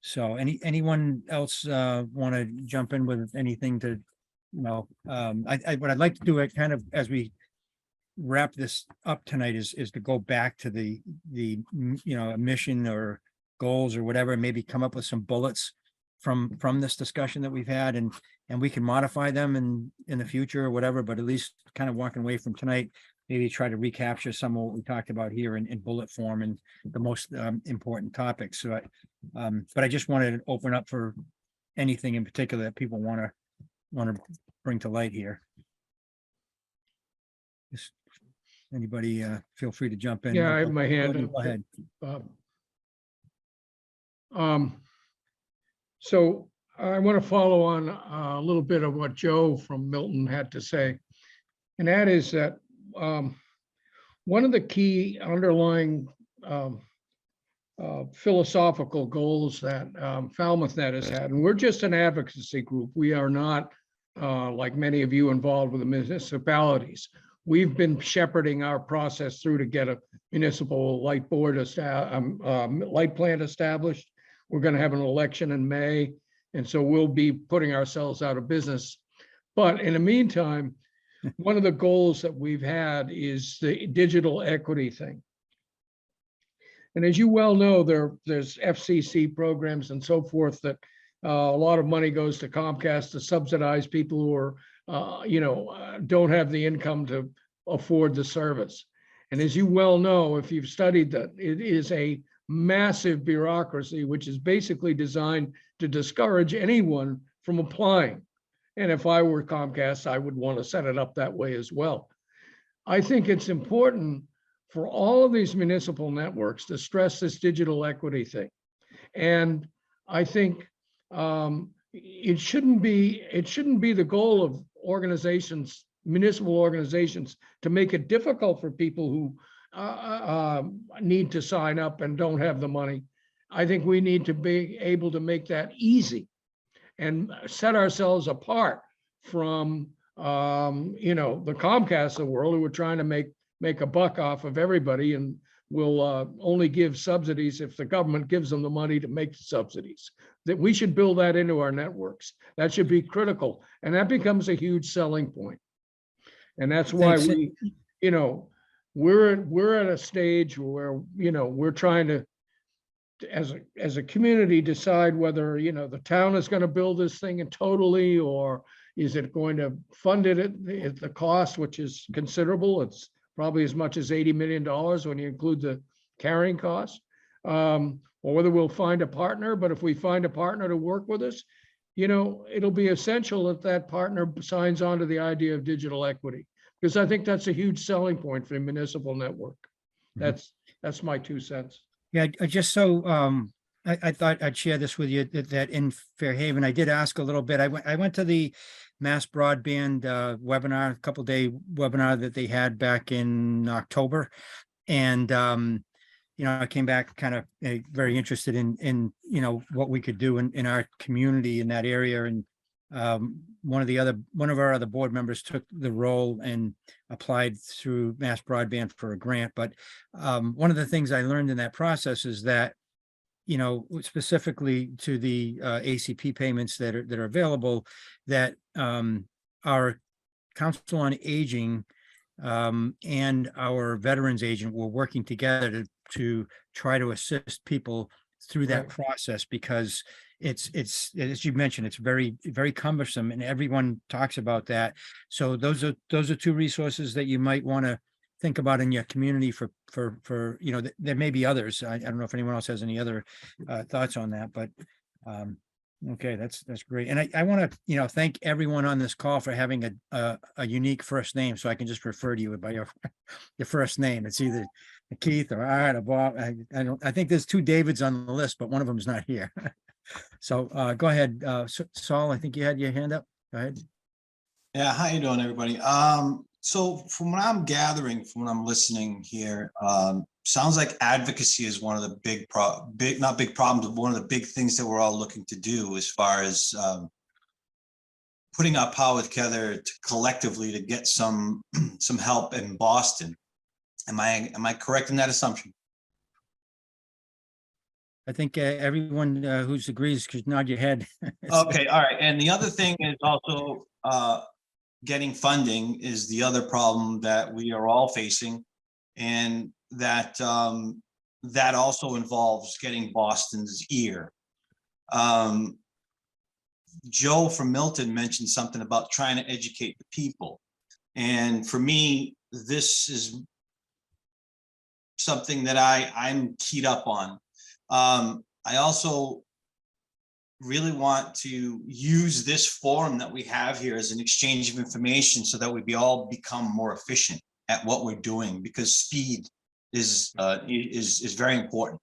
So anyone else want to jump in with anything to, what I'd like to do it kind of as we wrap this up tonight is to go back to the mission or goals or whatever, and maybe come up with some bullets from this discussion that we've had, and we can modify them in the future or whatever, but at least kind of walking away from tonight, maybe try to recapture some of what we talked about here in bullet form and the most important topics. So but I just wanted to open up for anything in particular that people want to bring to light here. Just anybody feel free to jump in. Yeah, I have my hand up. Go ahead. So I want to follow on a little bit of what Joe from Milton had to say. And that is that one of the key underlying philosophical goals that FalmouthNet has had, and we're just an advocacy group. We are not like many of you involved with the municipalities. We've been shepherding our process through to get a municipal light board, light plant established. We're going to have an election in May, and so we'll be putting ourselves out of business. But in the meantime, one of the goals that we've had is the digital equity thing. And as you well know, there's FCC programs and so forth that a lot of money goes to Comcast to subsidize people who are, don't have the income to afford the service. And as you well know, if you've studied that, it is a massive bureaucracy, which is basically designed to discourage anyone from applying. And if I were Comcast, I would want to set it up that way as well. I think it's important for all of these municipal networks to stress this digital equity thing. And I think it shouldn't be the goal of organizations, municipal organizations, to make it difficult for people who need to sign up and don't have the money. I think we need to be able to make that easy and set ourselves apart from the Comcast of the world, who are trying to make a buck off of everybody and will only give subsidies if the government gives them the money to make the subsidies. That we should build that into our networks. That should be critical, and that becomes a huge selling point. And that's why we're at a stage where we're trying to, as a community, decide whether the town is going to build this thing and totally, or is it going to fund it at the cost, which is considerable. It's probably as much as $80 million when you include the carrying costs, or whether we'll find a partner. But if we find a partner to work with us, it'll be essential that that partner signs on to the idea of digital equity, because I think that's a huge selling point for the municipal network. That's my 2 cents. Yeah, just so I thought I'd share this with you, that in Fairhaven, I did ask a little bit. I went to the Mass Broadband webinar, a couple-day webinar that they had back in October. And, I came back kind of very interested in what we could do in our community in that area. And one of our other board members took the role and applied through Mass Broadband for a grant. But one of the things I learned in that process is that, specifically to the ACP payments that are available, that our Council on Aging and our veterans agent were working together to try to assist people through that process, because it's as you mentioned, it's very, very cumbersome, and everyone talks about that. So those are 2 resources that you might want to think about in your community for there may be others. I don't know if anyone else has any other thoughts on that, but okay, that's great. And I want to thank everyone on this call for having a unique first name, so I can just refer to you by your first name. It's either Keith or Art or Bob. I think there's 2 Davids on the list, but one of them is not here. So go ahead, Saul. I think you had your hand up. Go ahead. Yeah, how you doing, everybody? So from what I'm gathering, from what I'm listening here, sounds like advocacy is one of the not big problems, but one of the big things that we're all looking to do, as far as putting our power together collectively to get some help in Boston. Am I correct in that assumption? I think everyone who agrees could nod your head. Okay, all right. And the other thing is also getting funding is the other problem that we are all facing, and that that also involves getting Boston's ear. Joe from Milton mentioned something about trying to educate the people, and for me, this is something that I'm keyed up on. I also really want to use this forum that we have here as an exchange of information, so that we all become more efficient at what we're doing, because speed is very important.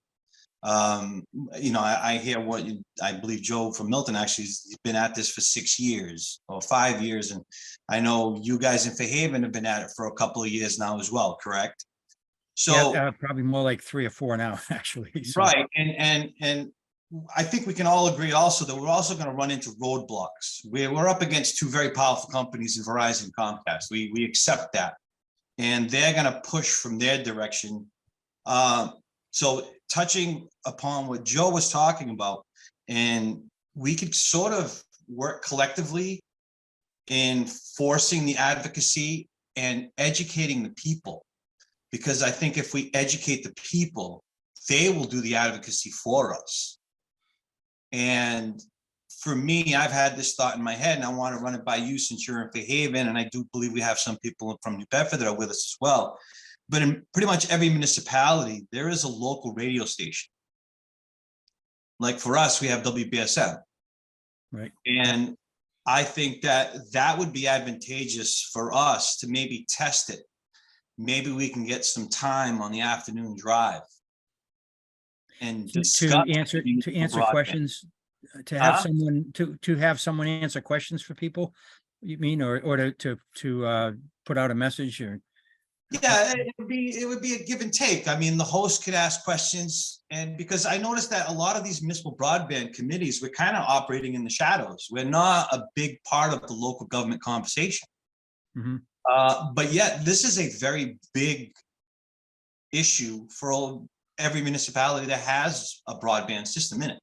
I hear what I believe Joe from Milton actually has been at this for 6 years or 5 years, and I know you guys in Fairhaven have been at it for a couple of years now as well, correct? So yeah, probably more like 3 or 4 now, actually. So. Right, and I think we can all agree also that we're also going to run into roadblocks. We're up against 2 very powerful companies in Verizon and Comcast. We accept that, and they're going to push from their direction. So touching upon what Joe was talking about, and we could sort of work collectively in forcing the advocacy and educating the people. Because I think if we educate the people, they will do the advocacy for us. And for me, I've had this thought in my head and I want to run it by you since you're in Fairhaven. And I do believe we have some people from New Bedford that are with us as well. But in pretty much every municipality, there is a local radio station. Like for us, we have WBSM. Right. And I think that that would be advantageous for us to maybe test it. Maybe we can get some time on the afternoon drive. And To answer broadband. questions, to have someone to have someone answer questions for people, you mean, or to put out a message, or? Yeah, it would be a give and take. I mean, the host could ask questions, and because I noticed that a lot of these municipal broadband committees, we're kind of operating in the shadows. We're not a big part of the local government conversation. Mm-hmm. But yet this is a very big issue for every municipality that has a broadband system in it,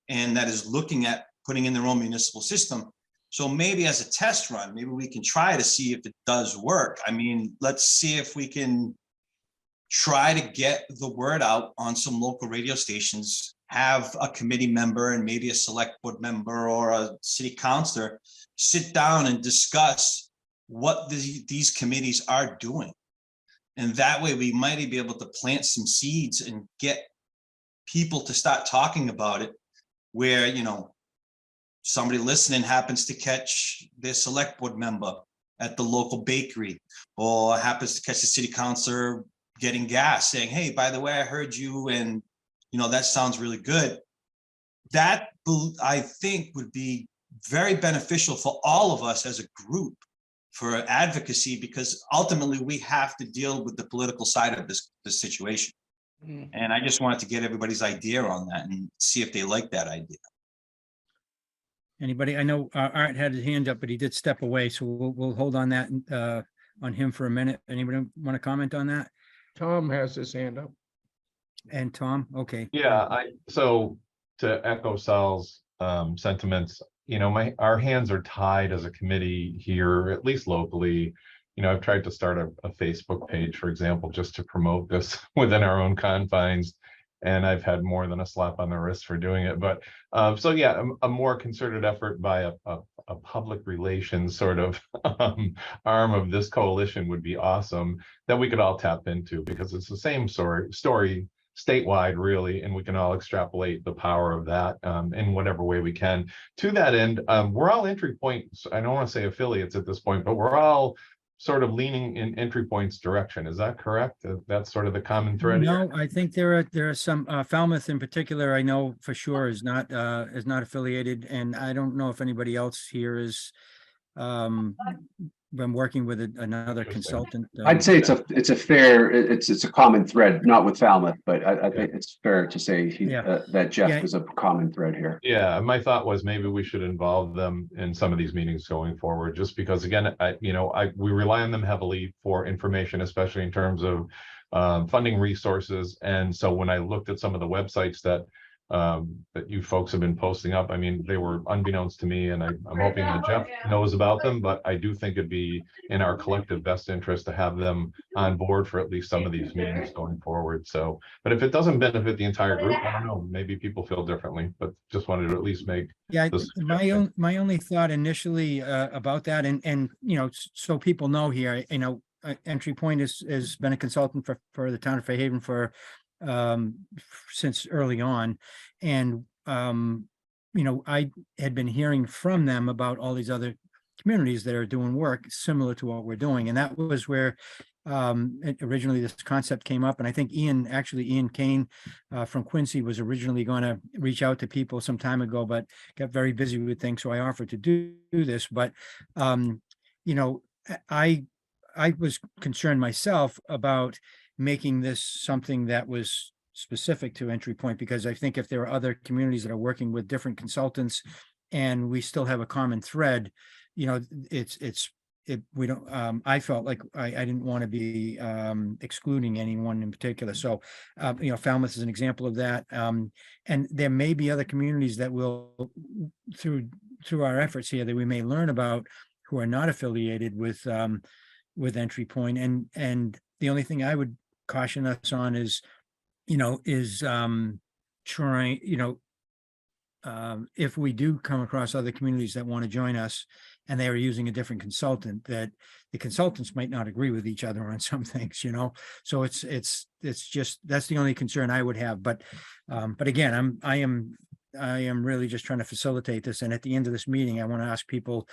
and that is looking at putting in their own municipal system. So maybe as a test run, maybe we can try to see if it does work. I mean, let's see if we can try to get the word out on some local radio stations, have a committee member and maybe a select board member or a city councilor sit down and discuss what these committees are doing. And that way we might be able to plant some seeds and get people to start talking about it, where, you know, somebody listening happens to catch their select board member at the local bakery, or happens to catch the city councilor getting gas saying, hey, by the way, I heard you, and you know, that sounds really good. That I think would be very beneficial for all of us as a group for advocacy, because ultimately we have to deal with the political side of this situation. And I just wanted to get everybody's idea on that and see if they like that idea. Anybody? I know Art had his hand up, but he did step away, so we'll hold on that on him for a minute. Anybody want to comment on that? Tom has his hand up. And Tom, okay. Yeah, so to echo Sal's sentiments, you know, our hands are tied as a committee here, at least locally. You know, I've tried to start a Facebook page, for example, just to promote this within our own confines. And I've had more than a slap on the wrist for doing it. But so yeah, a more concerted effort by a public relations sort of arm of this coalition would be awesome, that we could all tap into, because it's the same story statewide, really, and we can all extrapolate the power of that in whatever way we can. To that end, we're all entry points. I don't want to say affiliates at this point, but we're all sort of leaning in entry points direction. Is that correct? That's sort of the common thread here? No, I think there are some Falmouth in particular, I know for sure is not affiliated, and I don't know if anybody else here is been working with another consultant. I'd say it's a common thread, not with Falmouth, but I think it's fair to say that Jeff is a common thread here. Yeah, my thought was maybe we should involve them in some of these meetings going forward, just because, again, we rely on them heavily for information, especially in terms of funding resources. And so when I looked at some of the websites that you folks have been posting up, I mean, they were unbeknownst to me, and I'm hoping that Jeff knows about them, but I do think it'd be in our collective best interest to have them on board for at least some of these meetings going forward. So, but if it doesn't benefit the entire group, I don't know, maybe people feel differently, but just wanted to at least make. Yeah, my only thought initially about that, and you know, so people know here, you know, Entry Point has been a consultant for the town of Fairhaven for since early on, and you know, I had been hearing from them about all these other communities that are doing work similar to what we're doing, and that was where originally this concept came up. And I think Ian Kane from Quincy was originally going to reach out to people some time ago, but got very busy with things, so I offered to do this. But you know, I was concerned myself about making this something that was specific to Entry Point, because I think if there are other communities that are working with different consultants and we still have a common thread, you know, we don't, I felt like I didn't want to be excluding anyone in particular. So, you know, Falmouth is an example of that. And there may be other communities that will, through our efforts here, that we may learn about, who are not affiliated with Entry Point. And the only thing I would caution us on is, trying, if we do come across other communities that want to join us and they are using a different consultant, that the consultants might not agree with each other on some things, so it's just, that's the only concern I would have. But again, I am really just trying to facilitate this. And at the end of this meeting, I want to ask people,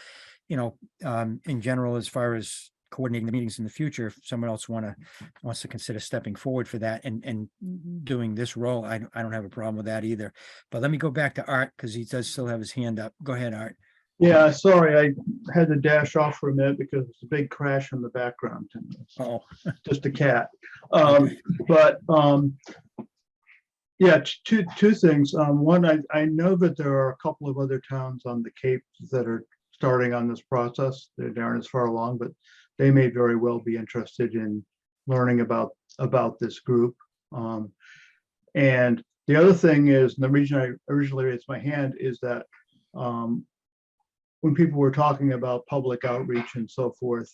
in general, as far as coordinating the meetings in the future, if someone else wants to consider stepping forward for that and doing this role, I don't have a problem with that either. But let me go back to Art, because he does still have his hand up. Go ahead, Art. Yeah, sorry, I had to dash off for a minute because it's a big crash in the background. Oh, Just a cat. Yeah, two things. One, I know that there are a couple of other towns on the Cape that are starting on this process. They aren't as far along, but they may very well be interested in learning about this group. And the other thing is, and the reason I originally raised my hand is that when people were talking about public outreach and so forth,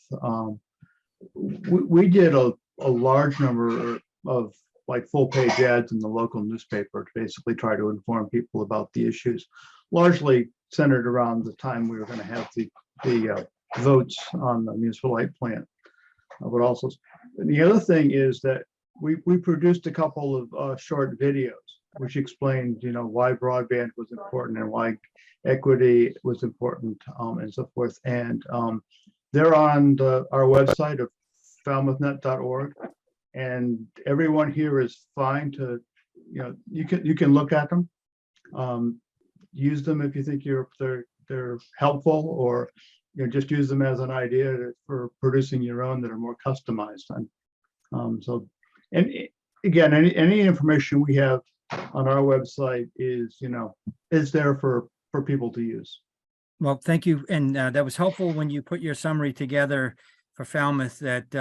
we did a large number of like full page ads in the local newspaper to basically try to inform people about the issues, largely centered around the time we were going to have the votes on the municipal light plant. But also, the other thing is that we produced a couple of short videos which explained, why broadband was important and why equity was important, and so forth. And they're on our website of falmouthnet.org. And everyone here is fine to, you can look at them, use them if you think they're helpful, or just use them as an idea for producing your own that are more customized. And again, any information we have on our website is there for people to use. Well, thank you. And that was helpful when you put your summary together for Falmouth, that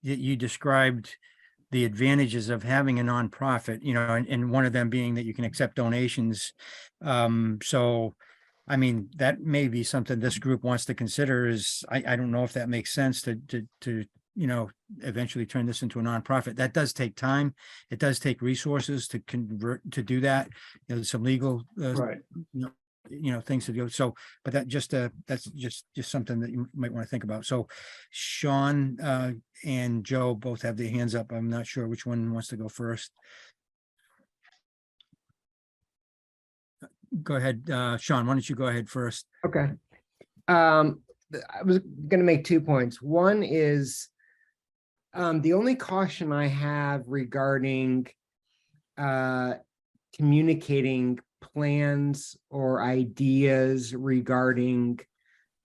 you described the advantages of having a nonprofit, and one of them being that you can accept donations. So, I mean, that may be something this group wants to consider. Is I don't know if that makes sense to eventually turn this into a nonprofit. That does take time. It does take resources to convert, to do that. There's some legal Right. Things to do. So, but that's just something that you might want to think about. So Sean and Joe both have their hands up. I'm not sure which one wants to go first. Go ahead, Sean, why don't you go ahead first? Okay. I was going to make 2 points. One is the only caution I have regarding communicating plans or ideas regarding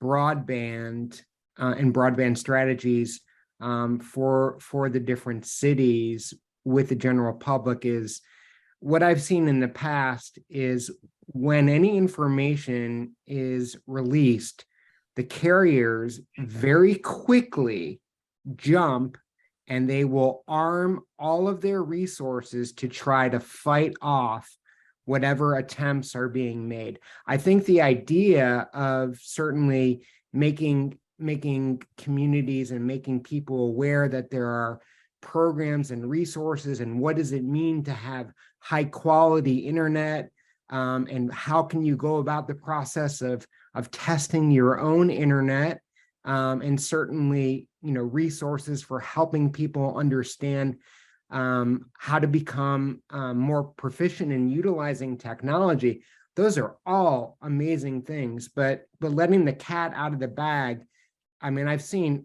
broadband and broadband strategies for the different cities with the general public is, what I've seen in the past is when any information is released, the carriers very quickly jump and they will arm all of their resources to try to fight off whatever attempts are being made. I think the idea of certainly making communities and making people aware that there are programs and resources and what does it mean to have high quality internet, and how can you go about the process of testing your own internet, and certainly resources for helping people understand how to become more proficient in utilizing technology. Those are all amazing things, but letting the cat out of the bag, I mean, I've seen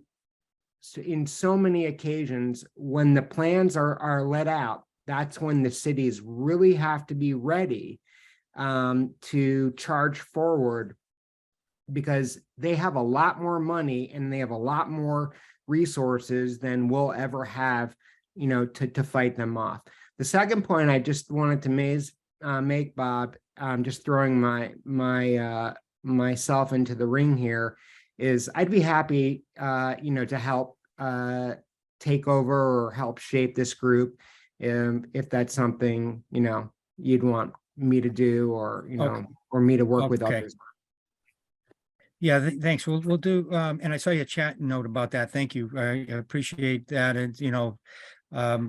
in so many occasions when the plans are let out, that's when the cities really have to be ready to charge forward, because they have a lot more money and they have a lot more resources than we'll ever have, to fight them off. The second point I just wanted to make, Bob, just throwing myself into the ring here, is I'd be happy, to help take over or help shape this group, if that's something, you'd want me to do, or, or me to work with others. Yeah, thanks. We'll do, and I saw your chat note about that. Thank you. I appreciate that. And, and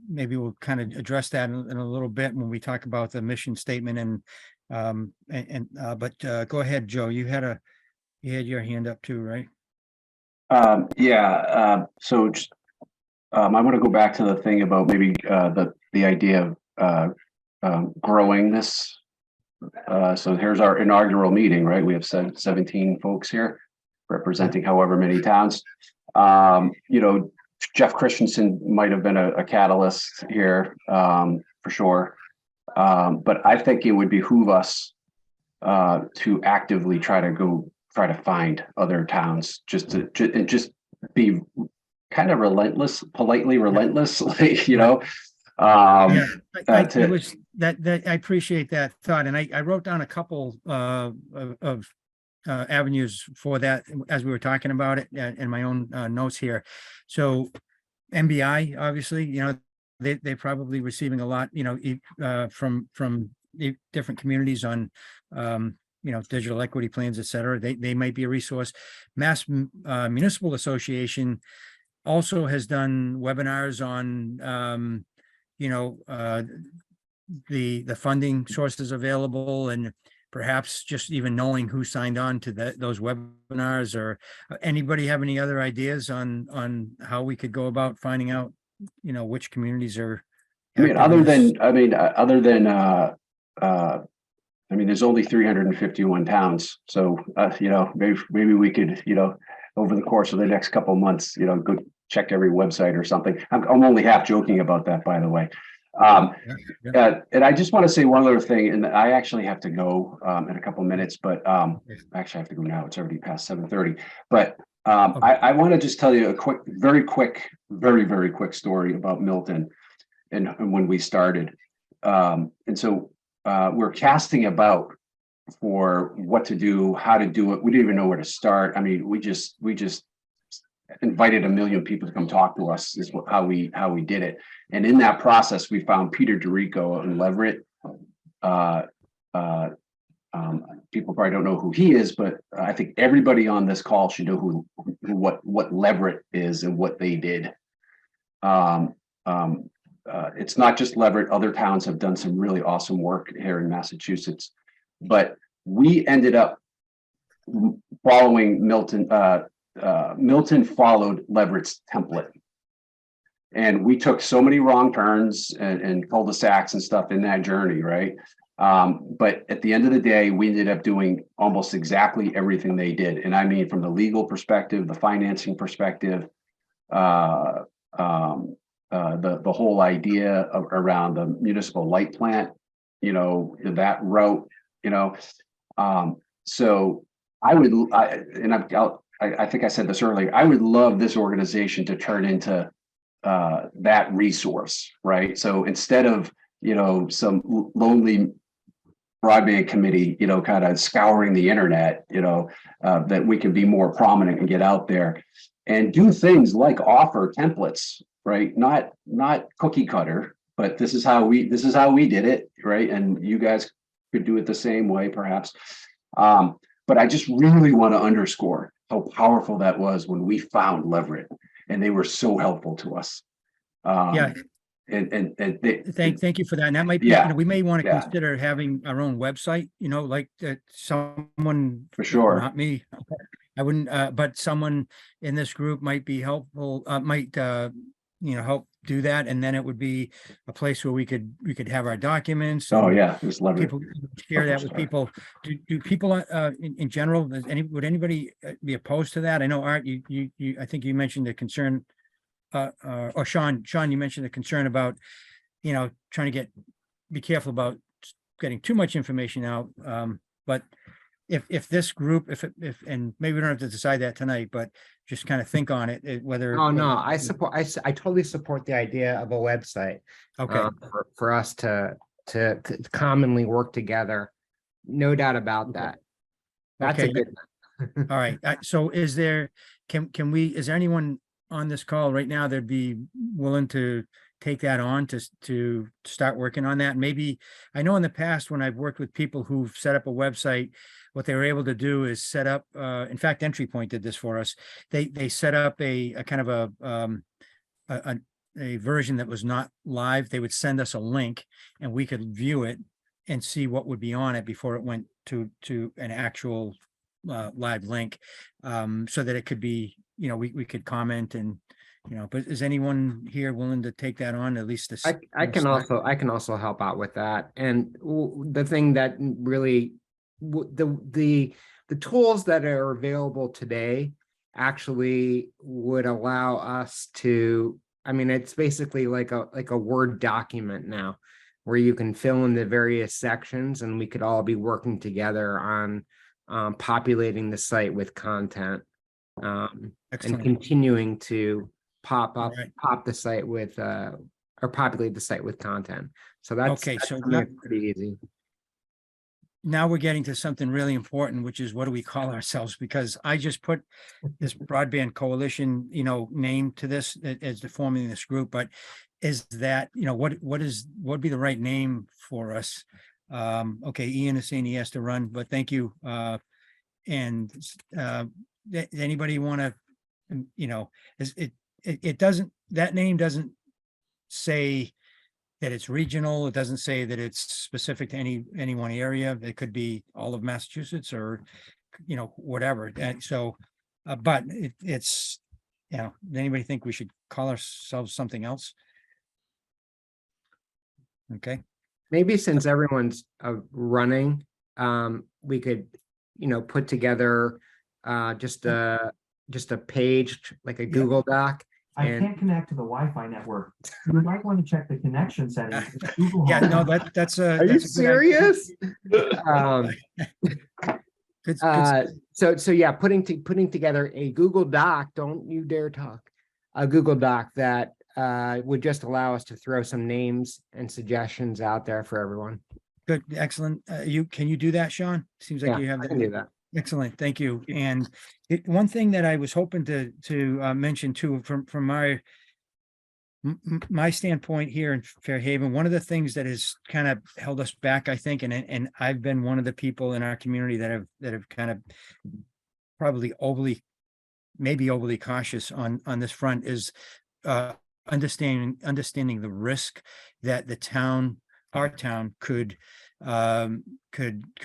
maybe we'll kind of address that in a little bit when we talk about the mission statement but go ahead, Joe. You had your hand up too, right? So just, I want to go back to the thing about maybe the idea of growing this. So here's our inaugural meeting, right? We have 17 folks here representing however many towns. Jeff Christensen might have been a catalyst here for sure. But I think it would behoove us to actively try to find other towns, just be kind of relentless, politely relentless, like, I appreciate that thought, and I wrote down a couple of avenues for that as we were talking about it in my own notes here. So MBI, obviously, they're probably receiving a lot, from the different communities on digital equity plans, et cetera. They might be a resource. Mass Municipal Association also has done webinars on the funding sources available, and perhaps just even knowing who signed on to those webinars. Or anybody have any other ideas on how we could go about finding out, which communities are. There's only 351 towns. So, maybe we could, over the course of the next couple of months, go check every website or something. I'm only half joking about that, by the way. And I just want to say one other thing, and I actually have to go in a couple of minutes, but actually I have to go now. It's already past 7:30. But I want to just tell you a very quick story about Milton and when we started. And so we're casting about for what to do, how to do it. We didn't even know where to start. I mean, we just invited 1 million people to come talk to us is how we did it. And in that process, we found Peter DeRico in Leverett. People probably don't know who he is, but I think everybody on this call should know what Leverett is and what they did. It's not just Leverett. Other towns have done some really awesome work here in Massachusetts, but we ended up following Milton. Milton followed Leverett's template, and we took so many wrong turns and cul-de-sacs and stuff in that journey, right? But at the end of the day, we ended up doing almost exactly everything they did, and I mean, from the legal perspective, the financing perspective, the whole idea around the municipal light plant, that route, so I think I said this earlier, I would love this organization to turn into that resource, right? So instead of, some lonely broadband committee, kind of scouring the internet, that we can be more prominent and get out there and do things like offer templates, right? Not cookie cutter, but this is how we did it, right? And you guys could do it the same way, perhaps. But I just really want to underscore how powerful that was when we found Leverett, and they were so helpful to us. And thank you for that. And that might be, we may want to consider having our own website, like someone, for sure, not me. I wouldn't, but someone in this group might be helpful, might help do that. And then it would be a place where we could have our documents. There's Leverett. People share that with people. Do people in general, would anybody be opposed to that? I know, Art, you I think you mentioned the concern, or Sean, you mentioned the concern about, trying to be careful about getting too much information out. But if this group, and maybe we don't have to decide that tonight, but just kind of think on it, whether. Oh, no, I totally support the idea of a website. Okay. For us to commonly work together. No doubt about that. That's Okay. a good. All right. So is there anyone on this call right now that'd be willing to take that on to start working on that? Maybe, I know in the past when I've worked with people who've set up a website, what they were able to do is set up, in fact, Entry Point did this for us. They set up a kind of a version that was not live. They would send us a link and we could view it and see what would be on it before it went to an actual live link, so that it could be, we could comment and, but is anyone here willing to take that on, at least this? I can also help out with that. And the thing that really, the tools that are available today actually would allow us to, I mean, it's basically like a Word document now, where you can fill in the various sections, and we could all be working together on populating the site with content, and continuing to pop the site with or populate the site with content. So that's pretty easy. Now we're getting to something really important, which is what do we call ourselves? Because I just put this Broadband Coalition, name to this as the forming this group, but is that, what would be the right name for us? Okay, Ian is saying he has to run, but thank you. And anybody want to, it doesn't, that name doesn't say that it's regional. It doesn't say that it's specific to any one area. It could be all of Massachusetts or, whatever. And so, but it's, does anybody think we should call ourselves something else? Okay. Maybe since everyone's running, we could, put together just a page, like a Google Doc. I can't connect to the Wi-Fi network. You might want to check the connection settings. Yeah, no, that's a. Are you serious? So yeah, putting together a Google Doc. Don't you dare talk. A Google Doc that would just allow us to throw some names and suggestions out there for everyone. Good, excellent. Can you do that, Sean? Seems like you have I that. can do that. Excellent, thank you. And one thing that I was hoping to mention too, from my standpoint here in Fairhaven, one of the things that has kind of held us back, I think, and I've been one of the people in our community that have kind of probably maybe overly cautious on this front, is understanding the risk that our town could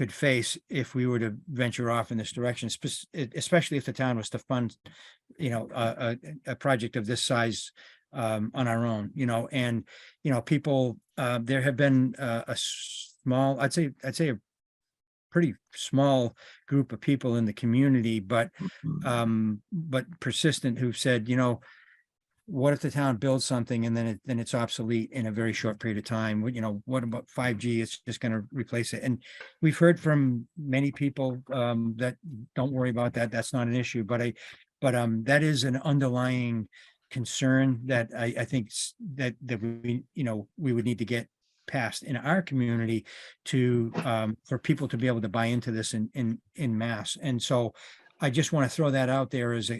face if we were to venture off in this direction, especially if the town was to fund, a project of this size on our own, and, people, there have been a small, I'd say a pretty small group of people in the community, but persistent, who've said, what if the town builds something and then it's obsolete in a very short period of time? What about 5G? It's just going to replace it. And we've heard from many people that don't worry about that. That's not an issue. But that is an underlying concern that I think that we would need to get past in our community for people to be able to buy into this in mass. And so I just want to throw that out there as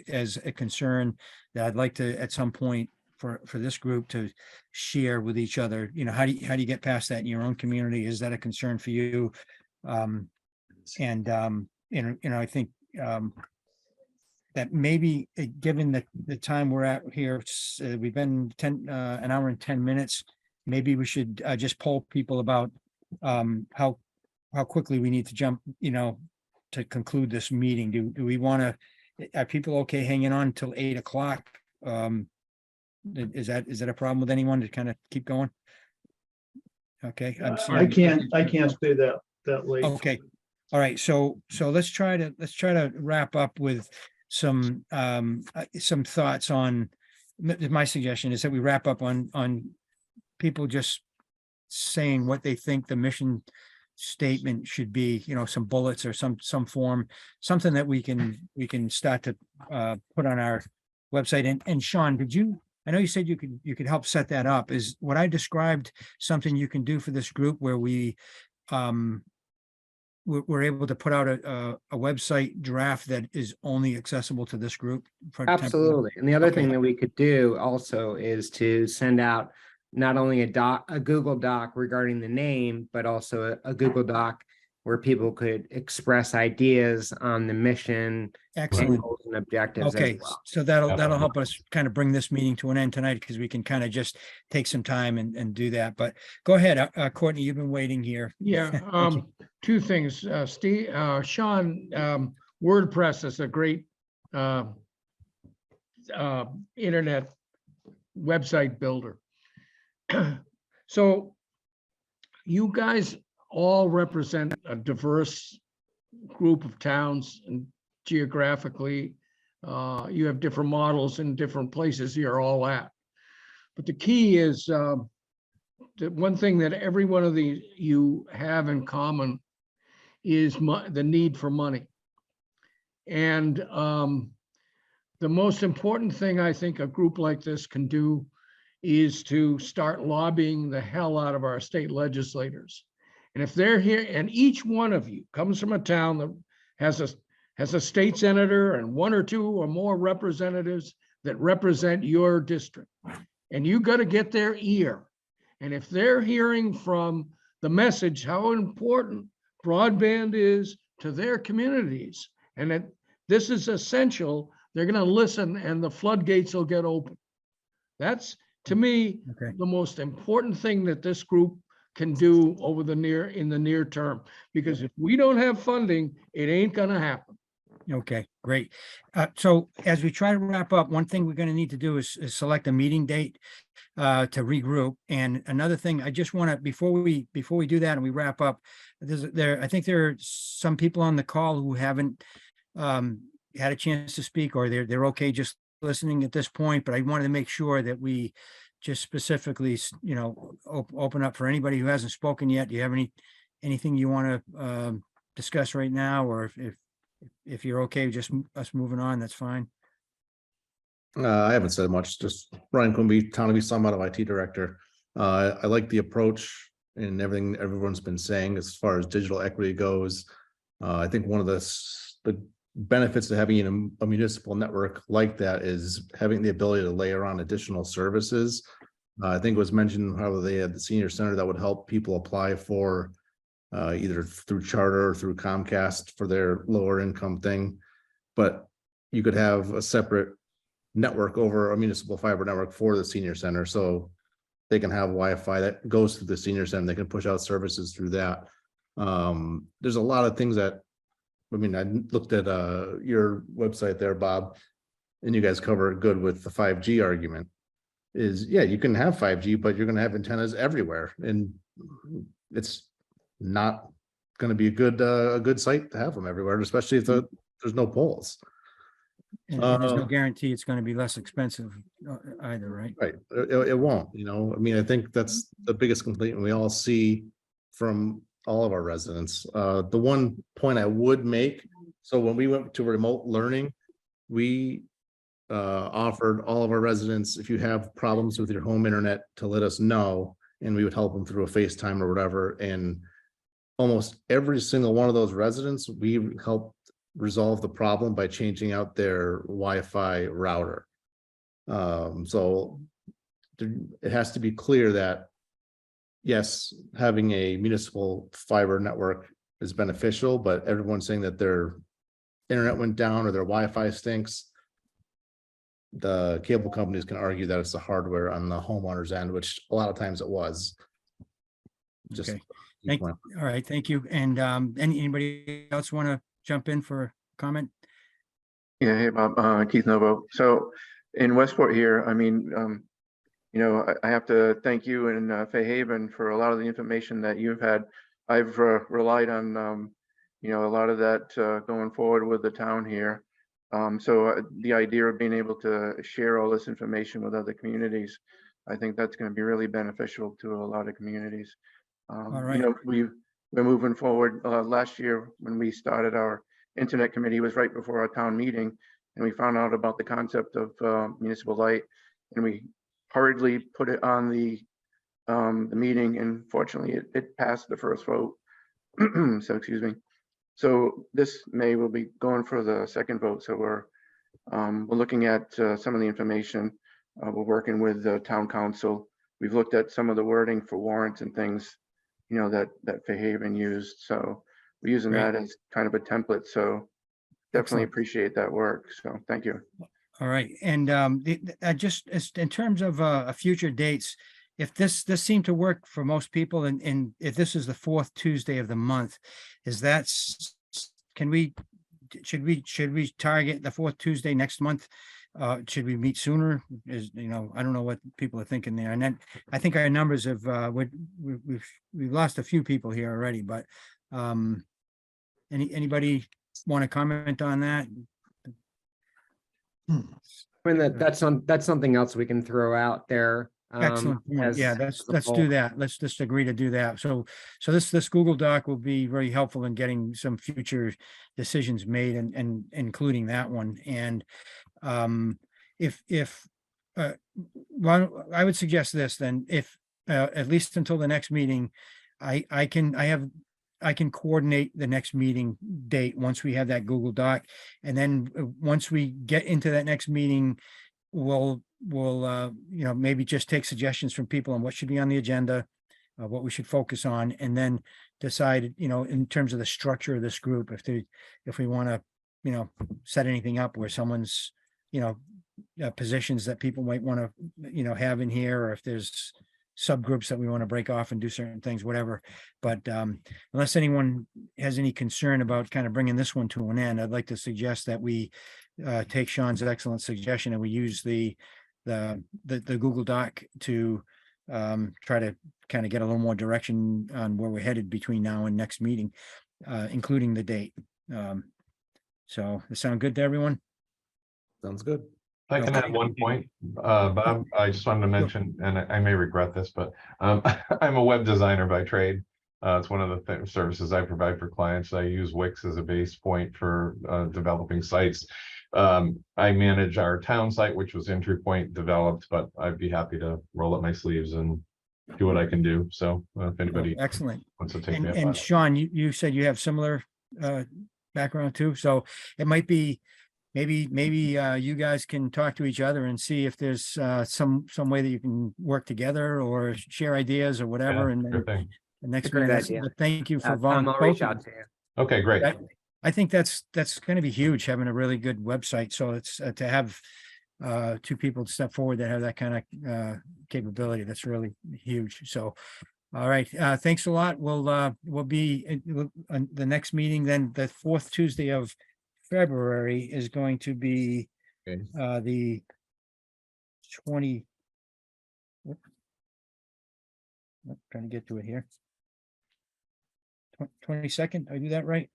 a concern that I'd like to, at some point, for this group to share with each other. How do you get past that in your own community? Is that a concern for you? I think that maybe, given the time we're at here, we've been an hour and 10 minutes. Maybe we should just poll people about how quickly we need to jump, to conclude this meeting. Do we want to, are people okay hanging on until 8 o'clock? Is that a problem with anyone to kind of keep going? Okay. I can't stay that late. Okay. All right. So let's try to wrap up with some thoughts on, my suggestion is that we wrap up on people just saying what they think the mission statement should be, some bullets or some form, something that we can start to put on our website. And Sean, I know you said you could help set that up. Is what I described something you can do for this group, where we're able to put out a website draft that is only accessible to this group? Absolutely. And the other thing that we could do also is to send out not only a Google Doc regarding the name, but also a Google Doc where people could express ideas on the mission. Excellent. Goals and objectives as Okay, well. so that'll help us kind of bring this meeting to an end tonight, because we can kind of just take some time and do that. But go ahead, Courtney, you've been waiting here. Yeah, two things, Steve, Sean, WordPress is a great internet website builder. So you guys all represent a diverse group of towns, and geographically, you have different models in different places you're all at. But the key is the one thing that every one of these you have in common is the need for money. And the most important thing I think a group like this can do is to start lobbying the hell out of our state legislators. And if they're here, and each one of you comes from a town that has a state senator and one or two or more representatives that represent your district, and you got to get their ear. And if they're hearing from the message how important broadband is to their communities, and that this is essential, they're going to listen and the floodgates will get open. That's, to me, the most important thing that this group can do in the near term, because if we don't have funding, it ain't going to happen. Okay, great. So as we try to wrap up, one thing we're going to need to do is select a meeting date to regroup. And another thing, I just want to, before we do that and we wrap up, I think there are some people on the call who haven't had a chance to speak, or they're okay just listening at this point. But I wanted to make sure that we just specifically, open up for anybody who hasn't spoken yet. Do you have anything you want to discuss right now, or if you're okay, just us moving on, that's fine. I haven't said much, just Brian Quimby, Town of East Long Meadow IT Director. I like the approach and everything everyone's been saying as far as digital equity goes. I think one of the benefits of having a municipal network like that is having the ability to layer on additional services. I think it was mentioned how they had the senior center that would help people apply for either through Charter or through Comcast for their lower income thing. But you could have a separate network over a municipal fiber network for the senior center. So they can have Wi-Fi that goes through the senior center. They can push out services through that. There's a lot of things that, I mean, I looked at your website there, Bob, and you guys cover it good with the 5G argument. Is, yeah, you can have 5G, but you're going to have antennas everywhere, and it's not going to be a good site to have them everywhere, especially if there's no poles. And there's no guarantee it's going to be less expensive either, right? Right. It won't, I mean, I think that's the biggest complaint we all see from all of our residents. The one point I would make, so when we went to remote learning, we offered all of our residents, if you have problems with your home internet, to let us know, and we would help them through a FaceTime or whatever. And almost every single one of those residents, we helped resolve the problem by changing out their Wi-Fi router. So it has to be clear that, yes, having a municipal fiber network is beneficial, but everyone's saying that their internet went down or their Wi-Fi stinks. The cable companies can argue that it's the hardware on the homeowner's end, which a lot of times it was. Just okay. All right, thank you. And anybody else want to jump in for a comment? Yeah, hey Bob, Keith Novo. So in Westport here, I mean, I have to thank you and Fairhaven for a lot of the information that you've had. I've relied on, a lot of that going forward with the town here. So the idea of being able to share all this information with other communities, I think that's going to be really beneficial to a lot of communities. All right. We're moving forward. Last year when we started our internet committee was right before our town meeting, and we found out about the concept of municipal light, and we hurriedly put it on the meeting, and fortunately it passed the first vote. So excuse me. So this May we'll be going for the second vote. So we're looking at some of the information. We're working with the town council. We've looked at some of the wording for warrants and things, that Fairhaven used. So we're using Great. that as kind of a template. So definitely Excellent. appreciate that work. So thank you. All right, and just in terms of future dates, if this seemed to work for most people, and if this is the fourth Tuesday of the month, should we target the fourth Tuesday next month? Should we meet sooner? I don't know what people are thinking there. And then I think our numbers have we've lost a few people here already, but anybody want to comment on that? I mean, that's something else we can throw out there. Excellent. Yeah, let's do that. Let's just agree to do that. So this Google Doc will be very helpful in getting some future decisions made and including that one. And well, I would suggest this then, if at least until the next meeting, I can coordinate the next meeting date once we have that Google Doc. And then once we get into that next meeting, we'll maybe just take suggestions from people on what should be on the agenda, what we should focus on, and then decide, in terms of the structure of this group, if we want to, set anything up where someone's, positions that people might want to, have in here, or if there's subgroups that we want to break off and do certain things, whatever. But unless anyone has any concern about kind of bringing this one to an end, I'd like to suggest that we take Sean's excellent suggestion and we use the Google Doc to try to kind of get a little more direction on where we're headed between now and next meeting, including the date. So does it sound good to everyone? Sounds good. I can add one point, Bob. I just wanted to mention, and I may regret this, but I'm a web designer by trade. It's one of the services I provide for clients. I use Wix as a base point for developing sites. I manage our town site, which was Entry Point developed, but I'd be happy to roll up my sleeves and do what I can do. So if anybody Excellent. wants to take me up on And it. Sean, you said you have similar background too, so it might be maybe you guys can talk to each other and see if there's some way that you can work together or share ideas or whatever. Yeah, And sure then thing. the next Great meeting, idea. thank you for Tom, I'll reach out to you. Okay, great. I think that's going to be huge, having a really good website. So it's to have two people step forward that have that kind of capability. That's really huge. So, all right. Thanks a lot. We'll be on the next meeting. Then the fourth Tuesday of February is going to be Okay. the 20. Trying to get to it here. 22nd. I do that right?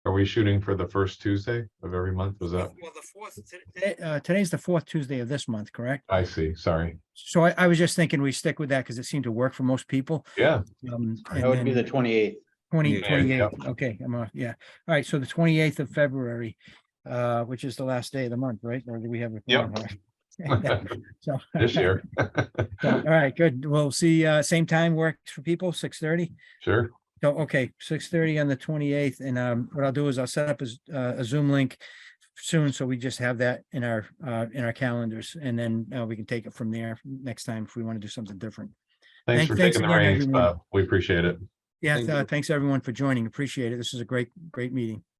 Are we shooting for the first Tuesday of every month? Was that? Well, the fourth, today's the fourth Tuesday of this month, correct? I see. Sorry. So I was just thinking we stick with that because it seemed to work for most people. Yeah. That would be the 28th. 28th. Yep. Okay, yeah. All right, so the 28th of February, which is the last day of the month, right? Or do we have? Yep. So This year. all right, good. We'll see, same time works for people, 6:30. Sure. So, okay, 6:30 on the 28th, and what I'll do is I'll set up a Zoom link soon, so we just have that in our calendars, and then we can take it from there next time if we want to do something different. Thanks for Thanks taking the again, reins, everyone. Bob. We appreciate it. Yeah, Thank you. thanks everyone for joining. Appreciate it. This is a great meeting.